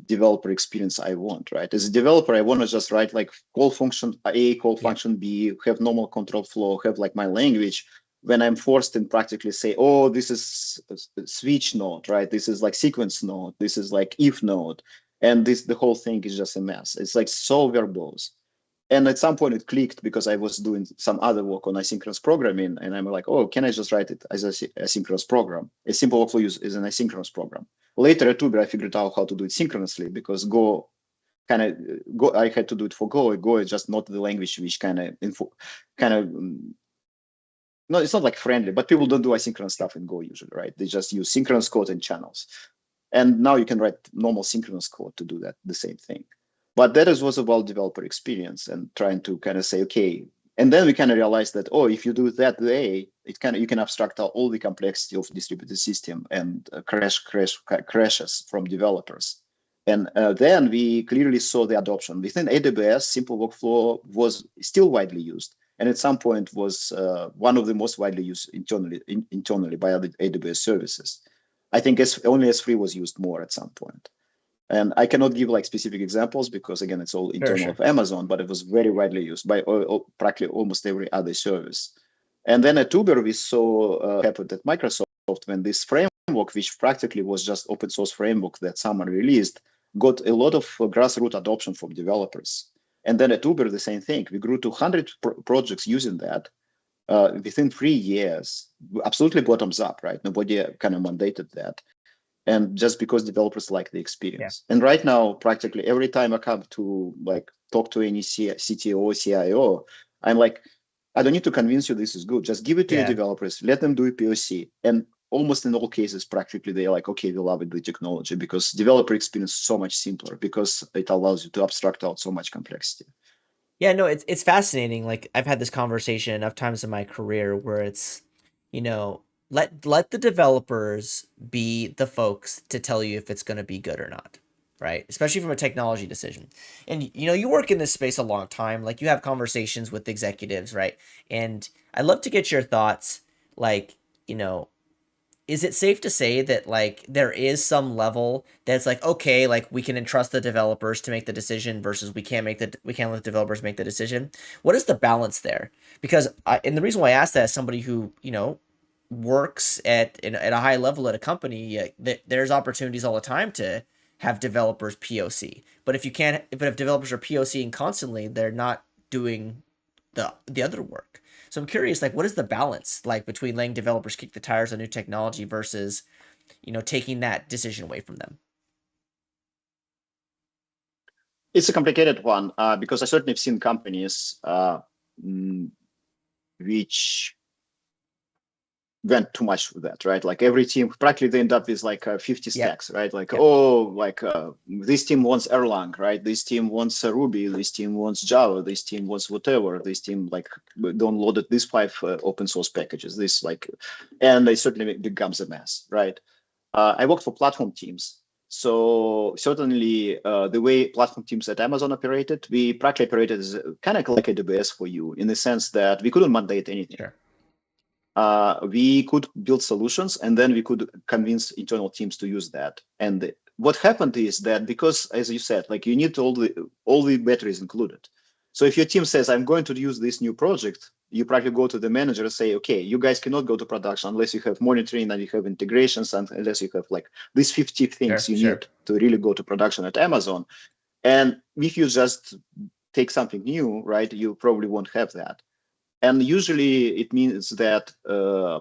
Speaker 2: developer experience I want, right? As a developer, I want to just write like call function A, call
Speaker 1: Yeah.
Speaker 2: function B, have normal control flow, have like my language. When I'm forced and practically say, oh, this is a switch node, right? This is like sequence node. This is like if node. And the whole thing is just a mess. It's like so verbose. And at some point it clicked because I was doing some other work on asynchronous programming, and I'm like, oh, can I just write it as a asynchronous program? A simple workflow is an asynchronous program. Later at Uber, I figured out how to do it synchronously because Go, I had to do it for Go. Go is just not the language which kind of no, it's not like friendly, but people don't do asynchronous stuff in Go usually, right? They just use synchronous code and channels. And now you can write normal synchronous code to do that, the same thing. But that was about developer experience and trying to kind of say, okay. And then we kind of realized that, oh, if you do it that way, you can abstract out all the complexity of distributed system and crashes from developers. And then we clearly saw the adoption. Within AWS, simple workflow was still widely used, and at some point was one of the most widely used internally by other AWS services. I think only S3 was used more at some point. And I cannot give like specific examples because again, it's all
Speaker 1: Sure,
Speaker 2: internal
Speaker 1: sure.
Speaker 2: of Amazon, but it was very widely used by practically almost every other service. And then at Uber, we saw happened at Microsoft when this framework, which practically was just open source framework that someone released, got a lot of grassroots adoption from developers. And then at Uber, the same thing. We grew to 100 projects using that within 3 years, absolutely bottoms up, right? Nobody kind of mandated that. And just because developers like the
Speaker 1: Yeah.
Speaker 2: experience. And right now, practically every time I come to like talk to any CTO, CIO, I'm like, I don't need to convince you this is good. Just give it to your
Speaker 1: Yeah.
Speaker 2: developers, let them do a POC. And almost in all cases, practically they're like, okay, we love it, the technology, because developer experience is so much simpler because it allows you to abstract out so much complexity.
Speaker 1: Yeah, no, it's fascinating. Like I've had this conversation enough times in my career where it's, you know, let the developers be the folks to tell you if it's going to be good or not. right? Especially from a technology decision. And you work in this space a long time. Like you have conversations with executives, right? And I'd love to get your thoughts. Like, is it safe to say that like there is some level that's like okay, like we can entrust the developers to make the decision versus we can't let the developers make the decision? What is the balance there? Because and the reason why I ask that is somebody who works at a high level at a company, there's opportunities all the time to have developers POC. But if developers are POCing constantly, they're not doing the other work. So I'm curious, like, what is the balance like between letting developers kick the tires on new technology versus, taking that decision away from them?
Speaker 2: It's a complicated one because I certainly have seen companies which went too much with that, right? Like every team, practically they end up with like 50 stacks, right? Like, this team wants Erlang, right? This team wants Ruby, this team wants Java, this team wants whatever, this team like downloaded these 5 open source packages, and it certainly becomes a mess, right? I worked for platform teams. So certainly the way platform teams at Amazon operated, we practically operated as kind of like AWS for you in the sense that we couldn't mandate anything.
Speaker 1: Sure.
Speaker 2: We could build solutions and then we could convince internal teams to use that. And what happened is that because, as you said, like you need all the batteries included. So if your team says, I'm going to use this new project, you practically go to the manager and say, okay, you guys cannot go to production unless you have monitoring and you have integrations and unless you have like these 50 things you need to really go to production at Amazon. And if you just take something new, right, you probably won't have that. And usually it means that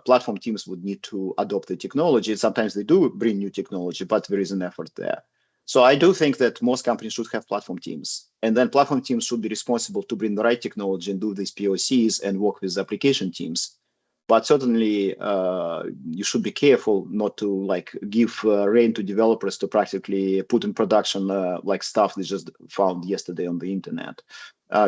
Speaker 2: platform teams would need to adopt the technology. Sometimes they do bring new technology, but there is an effort there. So I do think that most companies should have platform teams. And then platform teams should be responsible to bring the right technology and do these POCs and work with application teams. But certainly you should be careful not to like give rein to developers to practically put in production like stuff they just found yesterday on the internet.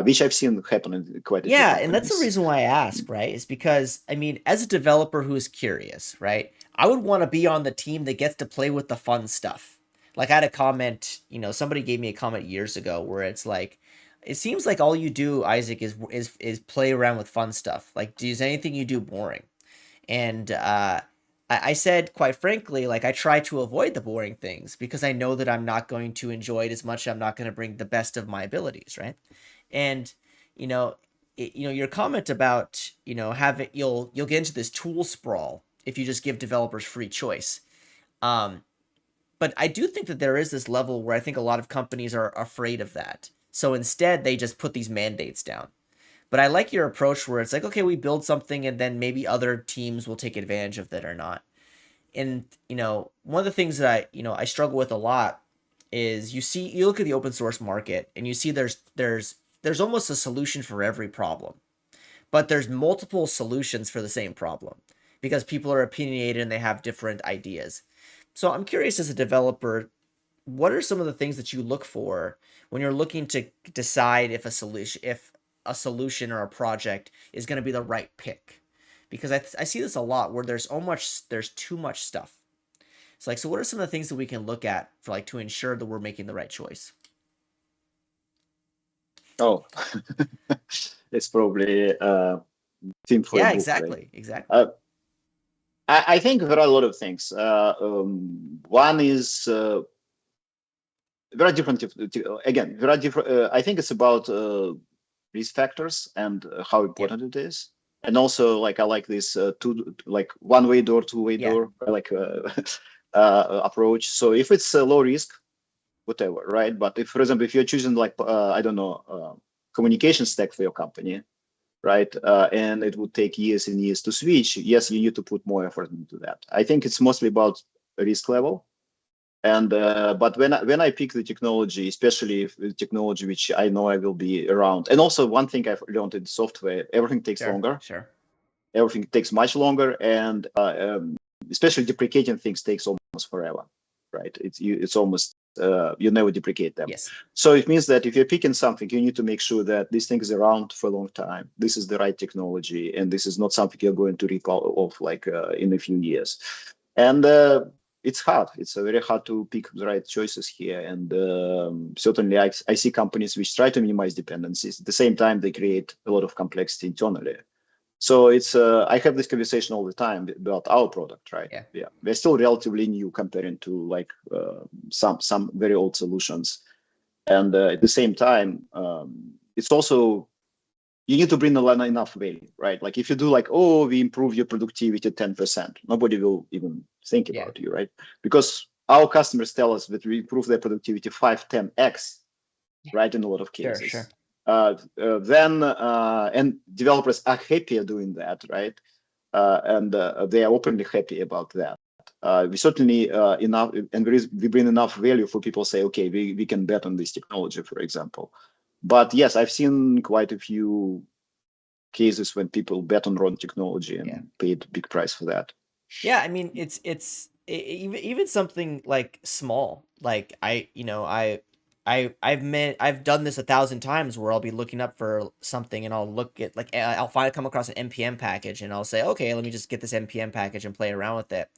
Speaker 2: Which I've seen happen in quite a few companies.
Speaker 1: And that's the reason why I ask, right? Is because I mean, as a developer who is curious, right? I would want to be on the team that gets to play with the fun stuff. Like I had a comment, somebody gave me a comment years ago where it's like, it seems like all you do, Isaac, is play around with fun stuff. Like, is anything you do boring? And I said, quite frankly, like I try to avoid the boring things because I know that I'm not going to enjoy it as much. I'm not going to bring the best of my abilities, right? And you know, your comment about you'll get into this tool sprawl if you just give developers free choice. But I do think that there is this level where I think a lot of companies are afraid of that. So instead, they just put these mandates down. But I like your approach where it's like, okay, we build something and then maybe other teams will take advantage of that or not. And, one of the things that I struggle with a lot is you look at the open source market and you see there's almost a solution for every problem, but there's multiple solutions for the same problem because people are opinionated and they have different ideas. So I'm curious as a developer, what are some of the things that you look for when you're looking to decide if a solution or a project is going to be the right pick? Because I see this a lot where there's too much stuff. It's like, so what are some of the things that we can look at for like to ensure that we're making the right choice?
Speaker 2: Oh, it's probably a theme for a book,
Speaker 1: exactly,
Speaker 2: right?
Speaker 1: exactly.
Speaker 2: I think there are a lot of things. One is there are different. Again, there are different. I think it's about risk factors and how important it is, and also like I like this one-way door, two-way door, like approach. So if it's low risk, whatever, right? But if, for example, if you're choosing like I don't know, communication stack for your company, right? And it would take years and years to switch. Yes, you need to put more effort into that. I think it's mostly about risk level. And but when I pick the technology, especially if the technology which I know I will be around, and also one thing I've learned in software, everything takes longer.
Speaker 1: Sure.
Speaker 2: Everything takes much longer, and especially deprecating things takes almost forever, right? It's almost you never deprecate them.
Speaker 1: Yes.
Speaker 2: So it means that if you're picking something, you need to make sure that this thing is around for a long time. This is the right technology, and this is not something you're going to rip off like in a few years. And it's hard. It's very hard to pick the right choices here. And certainly I see companies which try to minimize dependencies. At the same time, they create a lot of complexity internally. So it's I have this conversation all the time about our product, right?
Speaker 1: Yeah.
Speaker 2: We're still relatively new comparing to like some very old solutions. And at the same time, it's also, you need to bring enough value, right? Like if you do like, oh, we improve your productivity 10%, nobody will even think about you, right? Because our customers tell us that we improve their productivity 5, 10x, right? In a lot of cases.
Speaker 1: Sure.
Speaker 2: And developers are happier doing that, right? And they are openly happy about that. We certainly enough, and we bring enough value for people to say, okay, we can bet on this technology, for example. But yes, I've seen quite a few cases when people bet on wrong technology and paid big price for that.
Speaker 1: Yeah, I mean, it's even something like small. Like I've done this 1,000 times where I'll be looking up for something and I'll look at like I'll come across an npm package and I'll say, okay, let me just get this npm package and play around with it,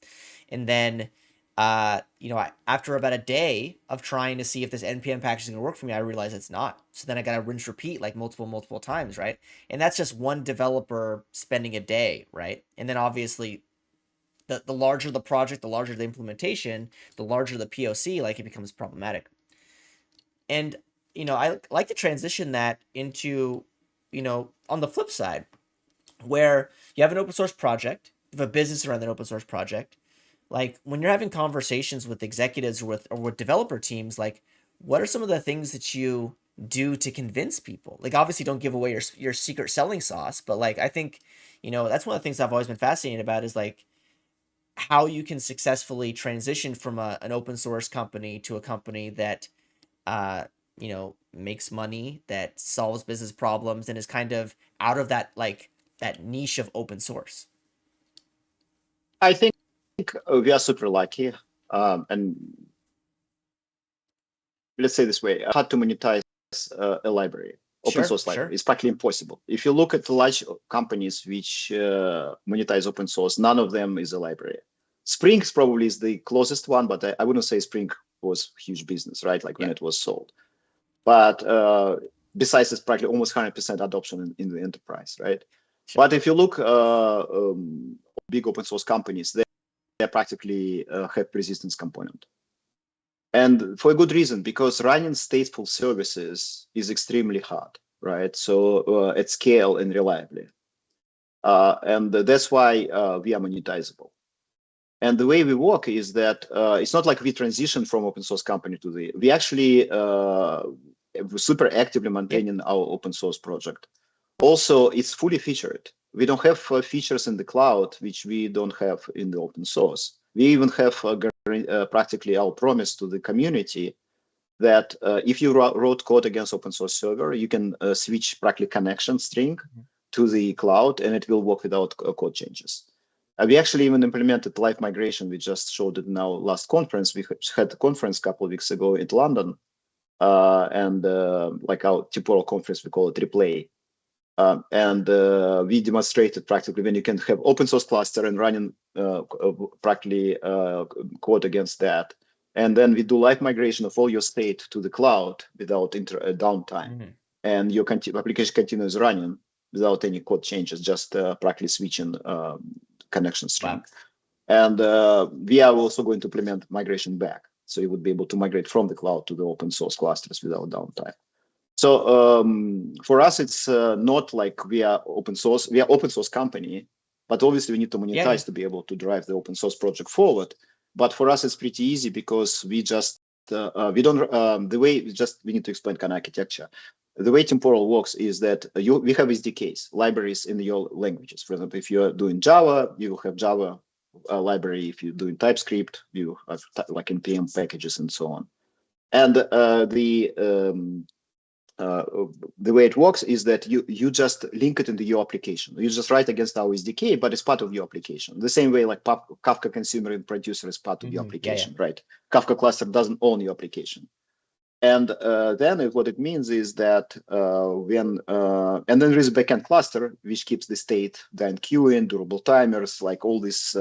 Speaker 1: and then after about a day of trying to see if this npm package is going to work for me, I realize it's not. So then I got to rinse repeat like multiple times, right? And that's just one developer spending a day, right? And then obviously the larger the project, the larger the implementation, the larger the POC, like it becomes problematic. And I like to transition that into, on the flip side, where you have an open source project, you have a business around that open source project. Like when you're having conversations with executives or with developer teams, like what are some of the things that you do to convince people? Like obviously don't give away your secret selling sauce, but like I think, that's one of the things I've always been fascinated about is like how you can successfully transition from an open source company to a company that makes money, that solves business problems, and is kind of out of that niche of open source.
Speaker 2: I think we are super lucky, and let's say this way, hard to monetize a library. Open source library is practically impossible. If you look at the large companies which monetize open source, none of them is a library. Spring probably is the closest one, but I wouldn't say Spring was huge business, right? Like when it was sold. But besides, it's practically almost 100% adoption in the enterprise, right? But if you look big open source companies, they practically have persistence component. And for a good reason, because running stateful services is extremely hard, right? So at scale and reliably. And that's why we are monetizable. And the way we work is that it's not like we transition from open source company to we actually super actively maintaining our open source project. Also, it's fully featured. We don't have features in the cloud, which we don't have in the open source. We even have practically our promise to the community that if you wrote code against open source server, you can switch practically connection string to the cloud and it will work without code changes. We actually even implemented live migration. We just showed it in our last conference. We had a conference a couple of weeks ago in London, and like our temporal conference, we call it Replay. And we demonstrated practically when you can have open source cluster and running practically code against that. And then we do live migration of all your state to the cloud without downtime. And your application continues running without any code changes, just practically switching connection string. And we are also going to implement migration back. So you would be able to migrate from the cloud to the open source clusters without downtime. So for us, it's not like we are open source. We are open source company, but obviously we need to monetize to be able to drive the open source project forward. But for us, it's pretty easy because we just we don't the way we need to explain kind of architecture. The way Temporal works is that we have SDKs, libraries in your languages. For example, if you're doing Java, you will have Java library. If you're doing TypeScript, you have like npm packages and so on. And the way it works is that you just link it into your application. You just write against our SDK, but it's part of your application. The same way like Kafka consumer and producer is part of your application, right? Kafka cluster doesn't own your application. And then what it means is that and then there is a backend cluster which keeps the state, then queuing, durable timers, like all these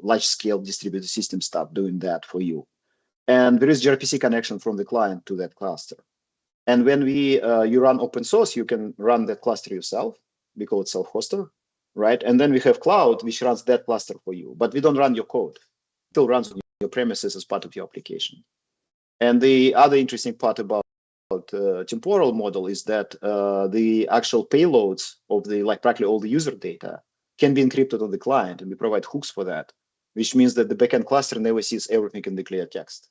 Speaker 2: large-scale distributed system stuff doing that for you. And there is gRPC connection from the client to that cluster. And when you run open source, you can run that cluster yourself. We call it self-hoster, right? And then we have cloud, which runs that cluster for you. But we don't run your code. It still runs on your premises as part of your application. And the other interesting part about temporal model is that the actual payloads of practically all the user data can be encrypted on the client, and we provide hooks for that, which means that the backend cluster never sees everything in the clear text.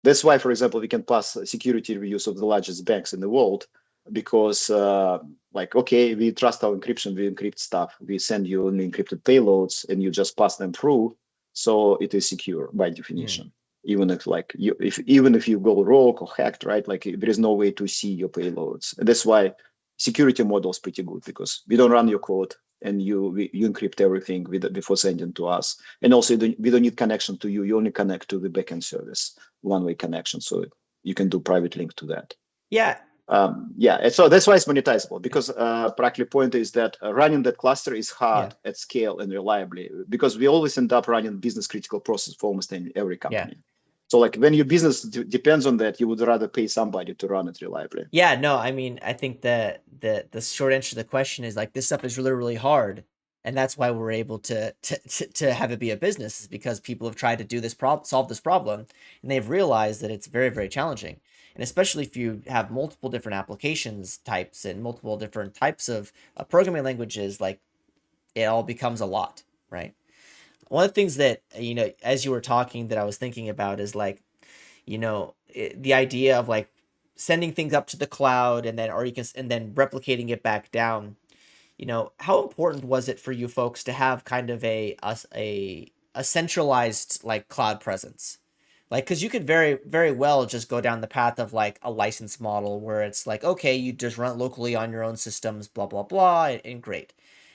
Speaker 2: That's why, for example, we can pass security reviews of the largest banks in the world because, okay, we trust our encryption, we encrypt stuff, we send you only encrypted payloads, and you just pass them through, so it is secure by definition. Even if you go rogue or hacked, right? There is no way to see your payloads. And that's why security model is pretty good, because we don't run your code and you encrypt everything before sending to us. And also we don't need connection to you. You only connect to the backend service, one-way connection. So you can do private link to that.
Speaker 1: Yeah.
Speaker 2: And so that's why it's monetizable, because practically point is that running that cluster is hard at scale and reliably, because we always end up running business critical process for almost every company. So when your business depends on that, you would rather pay somebody to run it reliably.
Speaker 1: Yeah, no, I mean, I think the short answer to the question is this stuff is really, really hard. And that's why we're able to have it be a business, is because people have tried to do this solve this problem, and they've realized that it's very, very challenging. And especially if you have multiple different applications types and multiple different types of programming languages, it all becomes a lot, right? One of the things that, as you were talking, that I was thinking about is the idea of sending things up to the cloud and then replicating it back down. How important was it for you folks to have kind of a centralized cloud presence? Because you could very, very well just go down the path of a license model where it's okay, you just run it locally on your own systems, blah, blah, blah, and great.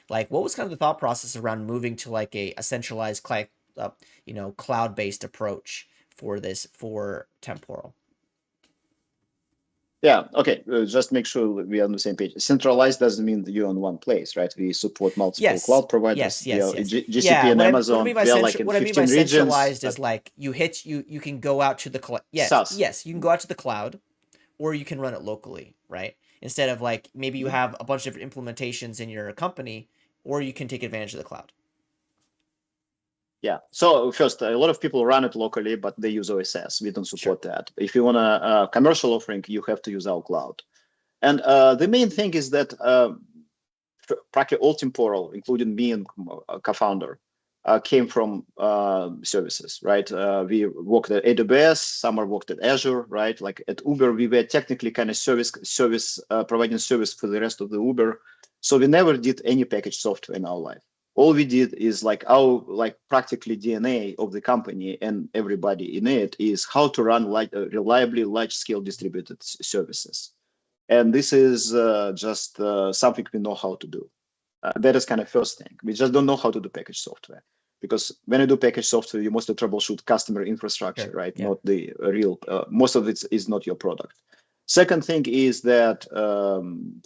Speaker 1: What was kind of the thought process around moving to a centralized cloud-based approach for Temporal?
Speaker 2: Yeah, okay, just make sure we're on the same page. Centralized doesn't mean that you're on one place, right? We support multiple cloud providers.
Speaker 1: Yes.
Speaker 2: GCP and Amazon.
Speaker 1: What I mean by centralized is you can go out to the cloud. Yes, you can go out to the cloud, or you can run it locally, right? Instead of maybe you have a bunch of different implementations in your company, or you can take advantage of the cloud.
Speaker 2: Yeah. So first, a lot of people run it locally, but they use OSS. We don't support that. If you want a commercial offering, you have to use our cloud. And the main thing is that practically all Temporal, including me and co-founder, came from services, right? We worked at AWS, some worked at Azure, right? At Uber, we were technically kind of providing service for the rest of the Uber. So we never did any packaged software in our life. All we did is our practically DNA of the company and everybody in it is how to run reliably large-scale distributed services. And this is just something we know how to do. That is kind of first thing. We just don't know how to do packaged software, because when you do packaged software, you mostly troubleshoot customer infrastructure, right? Yeah. Not the real. Most of it is not your product. Second thing is that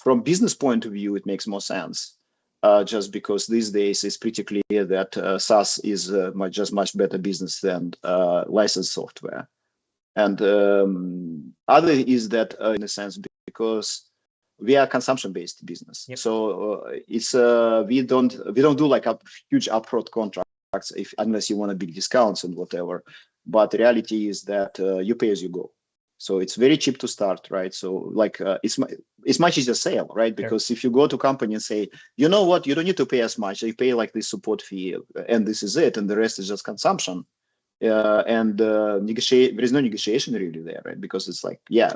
Speaker 2: from business point of view, it makes more sense. Just because these days it's pretty clear that SaaS is much better business than licensed software. And other is that in a sense, because we are consumption-based business. Yep. So it's we don't do a huge upfront contracts unless you want a big discounts and whatever. But the reality is that you pay as you go. So it's very cheap to start, right? So it's much easier sale, right? Because if you go to company and say, you know what, you don't need to pay as much. You pay this support fee, and this is it, and the rest is just consumption. Negotiate. There is no negotiation really there, right? Because it's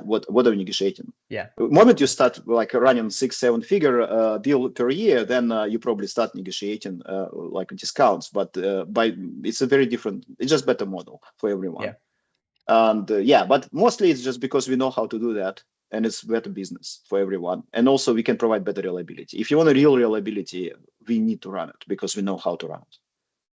Speaker 2: what are we negotiating? Yeah. The moment you start running 6-7 figure deal per year, then you probably start negotiating discounts. But it's a very different. It's just better model for everyone. Yeah. And but mostly it's just because we know how to do that, and it's better business for everyone. And also we can provide better reliability. If you want a real reliability, we need to run it because we know how to run it.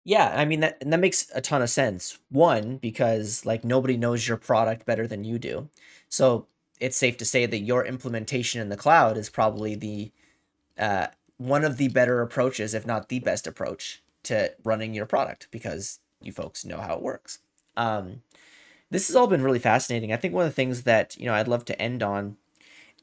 Speaker 1: Yeah, I mean, that makes a ton of sense. One, because nobody knows your product better than you do. So it's safe to say that your implementation in the cloud is probably the one of the better approaches, if not the best approach, to running your product because you folks know how it works. This has all been really fascinating. I think one of the things that I'd love to end on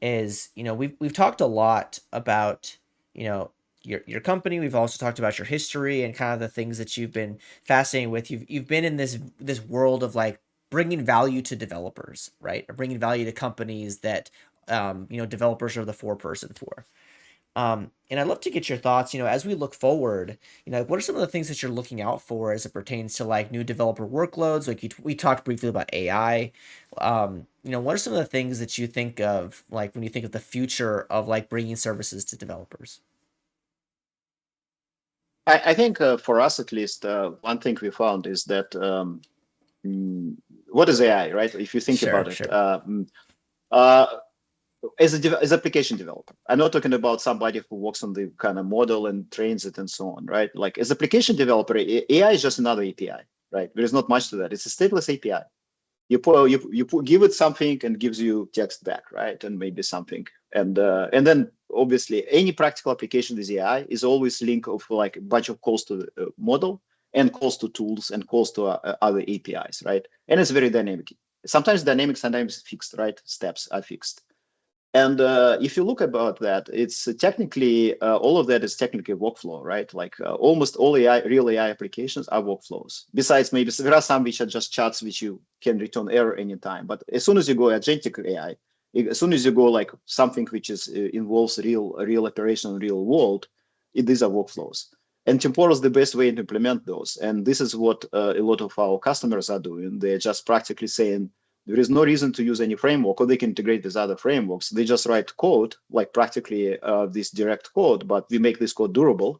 Speaker 1: is we've talked a lot about your company. We've also talked about your history and kind of the things that you've been fascinated with. You've been in this world of like bringing value to developers, right? Or bringing value to companies that developers are the foreperson for. And I'd love to get your thoughts, as we look forward, what are some of the things that you're looking out for as it pertains to like new developer workloads? Like we talked briefly about AI. What are some of the things that you think of, like when you think of the future of like bringing services to developers?
Speaker 2: I think for us at least, one thing we found is that what is AI, right? If you think
Speaker 1: Sure,
Speaker 2: about it,
Speaker 1: sure.
Speaker 2: uh, as application developer, I'm not talking about somebody who works on the kind of model and trains it and so on, right? Like as application developer, AI is just another API, right? There is not much to that. It's a stateless API. Give it something and gives you text back, right? And maybe something, and then obviously any practical application with AI is always link of like a bunch of calls to the model and calls to tools and calls to other APIs, right? And it's very dynamic. Sometimes dynamic, sometimes fixed, right? Steps are fixed. And if you look about that, it's technically all of that is technically workflow, right? Like almost all real AI applications are workflows. Besides, maybe there are some which are just charts which you can return error anytime. But as soon as you go agentic AI, as soon as you go like something which is involves real operation, real world, these are workflows. And Temporal is the best way to implement those. And this is what a lot of our customers are doing. They're just practically saying, there is no reason to use any framework, or they can integrate with other frameworks. They just write code, like practically this direct code, but we make this code durable.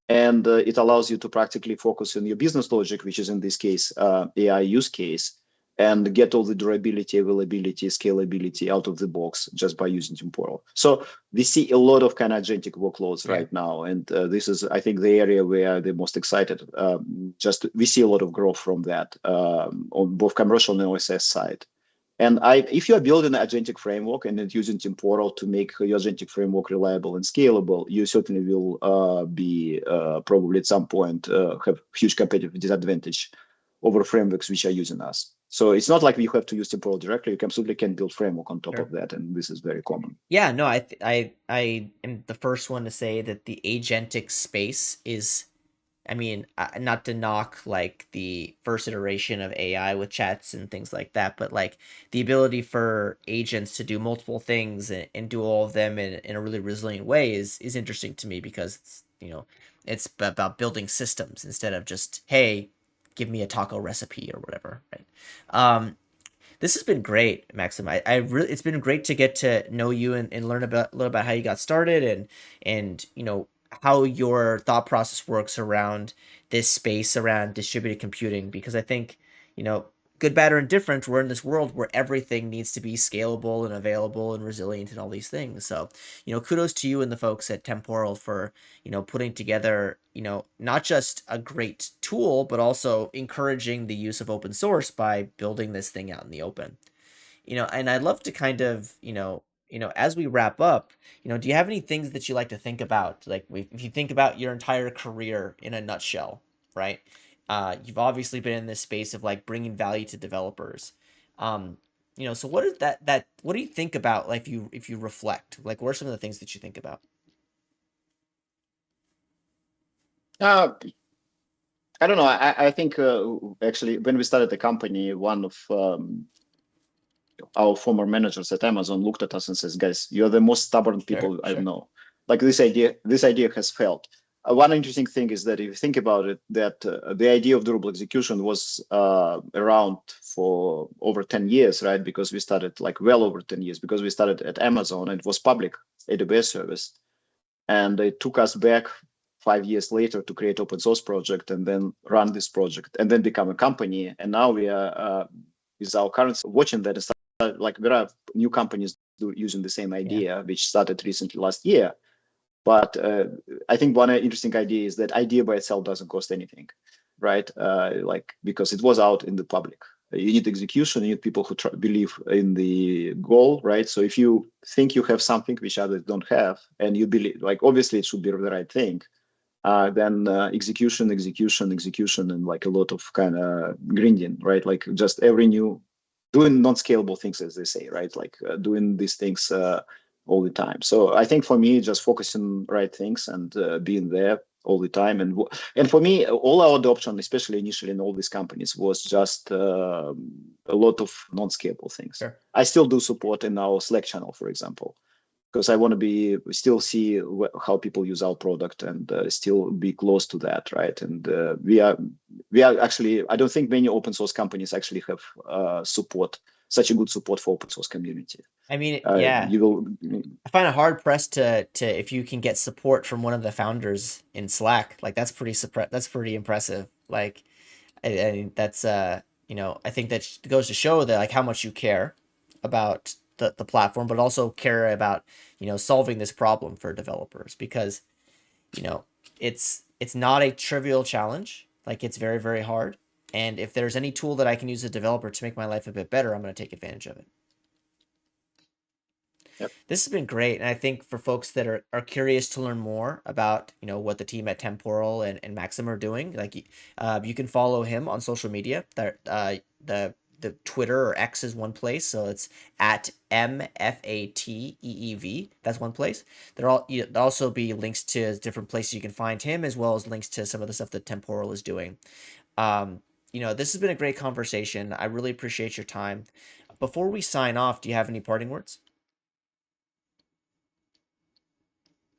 Speaker 2: And it allows you to practically focus on your business logic, which is in this case, AI use case, and get all the durability, availability, scalability out of the box just by using Temporal. So we see a lot of kind of agentic workloads
Speaker 1: Yeah.
Speaker 2: right now. And this is, I think, the area where they're most excited. We see a lot of growth from that on both commercial and OSS side. And if you are building an agentic framework and then using Temporal to make your agentic framework reliable and scalable, you certainly will be probably at some point have huge competitive disadvantage over frameworks which are using us. So it's not like you have to use Temporal directly. You absolutely can build framework on top
Speaker 1: Sure.
Speaker 2: of that, and this is very common.
Speaker 1: Yeah, no, I am the first one to say that the agentic space is, I mean, not to knock like the first iteration of AI with chats and things like that, but like the ability for agents to do multiple things and do all of them in a really resilient way is interesting to me because it's about building systems instead of just, hey, give me a taco recipe or whatever, right? This has been great, Maxim. I really, it's been great to get to know you and learn about a little about how you got started and how your thought process works around this space around distributed computing, because I think, you know, good, bad, or indifferent, we're in this world where everything needs to be scalable and available and resilient and all these things. So, kudos to you and the folks at Temporal for, putting together, not just a great tool, but also encouraging the use of open source by building this thing out in the open. And I'd love to kind of, as we wrap up, do you have any things that you like to think about? Like if you think about your entire career in a nutshell, right? You've obviously been in this space of like bringing value to developers. So what is what do you think about, like, if you reflect, like, what are some of the things that you think about?
Speaker 2: Uh, I don't know. I think actually when we started the company, one of our former managers at Amazon looked at us and says, "Guys, you're the most stubborn
Speaker 1: Sure,
Speaker 2: people I
Speaker 1: sure.
Speaker 2: know. Like this idea has failed." One interesting thing is that if you think about it, that the idea of durable execution was around for over 10 years, right? Because we started like well over 10 years, because we started at Amazon and it was public AWS service. And it took us back 5 years later to create open source project and then run this project and then become a company. And now we are with our current watching that like there are new companies using the same
Speaker 1: Yeah.
Speaker 2: idea, which started recently last year. But I think one interesting idea is that idea by itself doesn't cost anything, right? Like because it was out in the public. You need execution. You need people who believe in the goal, right? So if you think you have something which others don't have, and you believe, like obviously it should be the right thing, then execution, and like a lot of kind of grinding, right? Like just every new doing non-scalable things, as they say, right? Like doing these things all the time. So I think for me, just focusing right things and being there all the time. And for me, all our adoption, especially initially in all these companies, was just a lot of non-scalable things.
Speaker 1: Sure.
Speaker 2: I still do support in our Slack channel, for example, because I want to be still see how people use our product and still be close to that, right? And we are actually, I don't think many open source companies actually have such a good support for open source community.
Speaker 1: I mean, yeah,
Speaker 2: You will.
Speaker 1: I find it hard pressed to if you can get support from one of the founders in Slack, like that's that's pretty impressive. Like, I that's I think that goes to show that like how much you care about the platform, but also care about solving this problem for developers, because you know it's not a trivial challenge. Like, it's very, very hard, and if there's any tool that I can use as a developer to make my life a bit better, I'm going to take advantage of it.
Speaker 2: Yep.
Speaker 1: This has been great, and I think for folks that are curious to learn more about what the team at Temporal and Maxim are doing, like you can follow him on social media. The Twitter or X is one place, so it's at MFATEEV. That's one place. There'll also be links to different places you can find him, as well as links to some of the stuff that Temporal is doing. This has been a great conversation. I really appreciate your time. Before we sign off, do you have any parting words?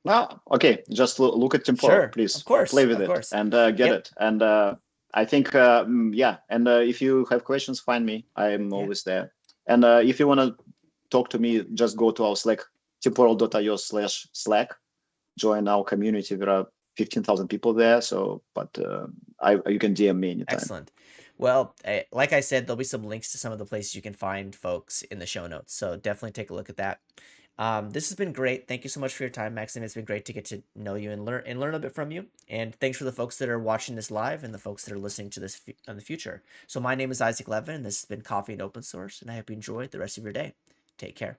Speaker 2: No, okay. Just look at Temporal,
Speaker 1: Sure,
Speaker 2: please.
Speaker 1: of course,
Speaker 2: Play with
Speaker 1: of
Speaker 2: it
Speaker 1: course.
Speaker 2: and get it. And I think, yeah. And if you have questions, find me. I'm always there. And if you want to talk to me, just go to our Slack, temporal.io/Slack. Join our community. There are 15,000 people there. So, but you can DM me anytime.
Speaker 1: Excellent. Well, like I said, there'll be some links to some of the places you can find folks in the show notes. So definitely take a look at that. This has been great. Thank you so much for your time, Maxim. It's been great to get to know you and learn a bit from you. And thanks for the folks that are watching this live and the folks that are listening to this in the future. So my name is Isaac Levin, and this has been Coffee and Open Source, and I hope you enjoy the rest of your day. Take care.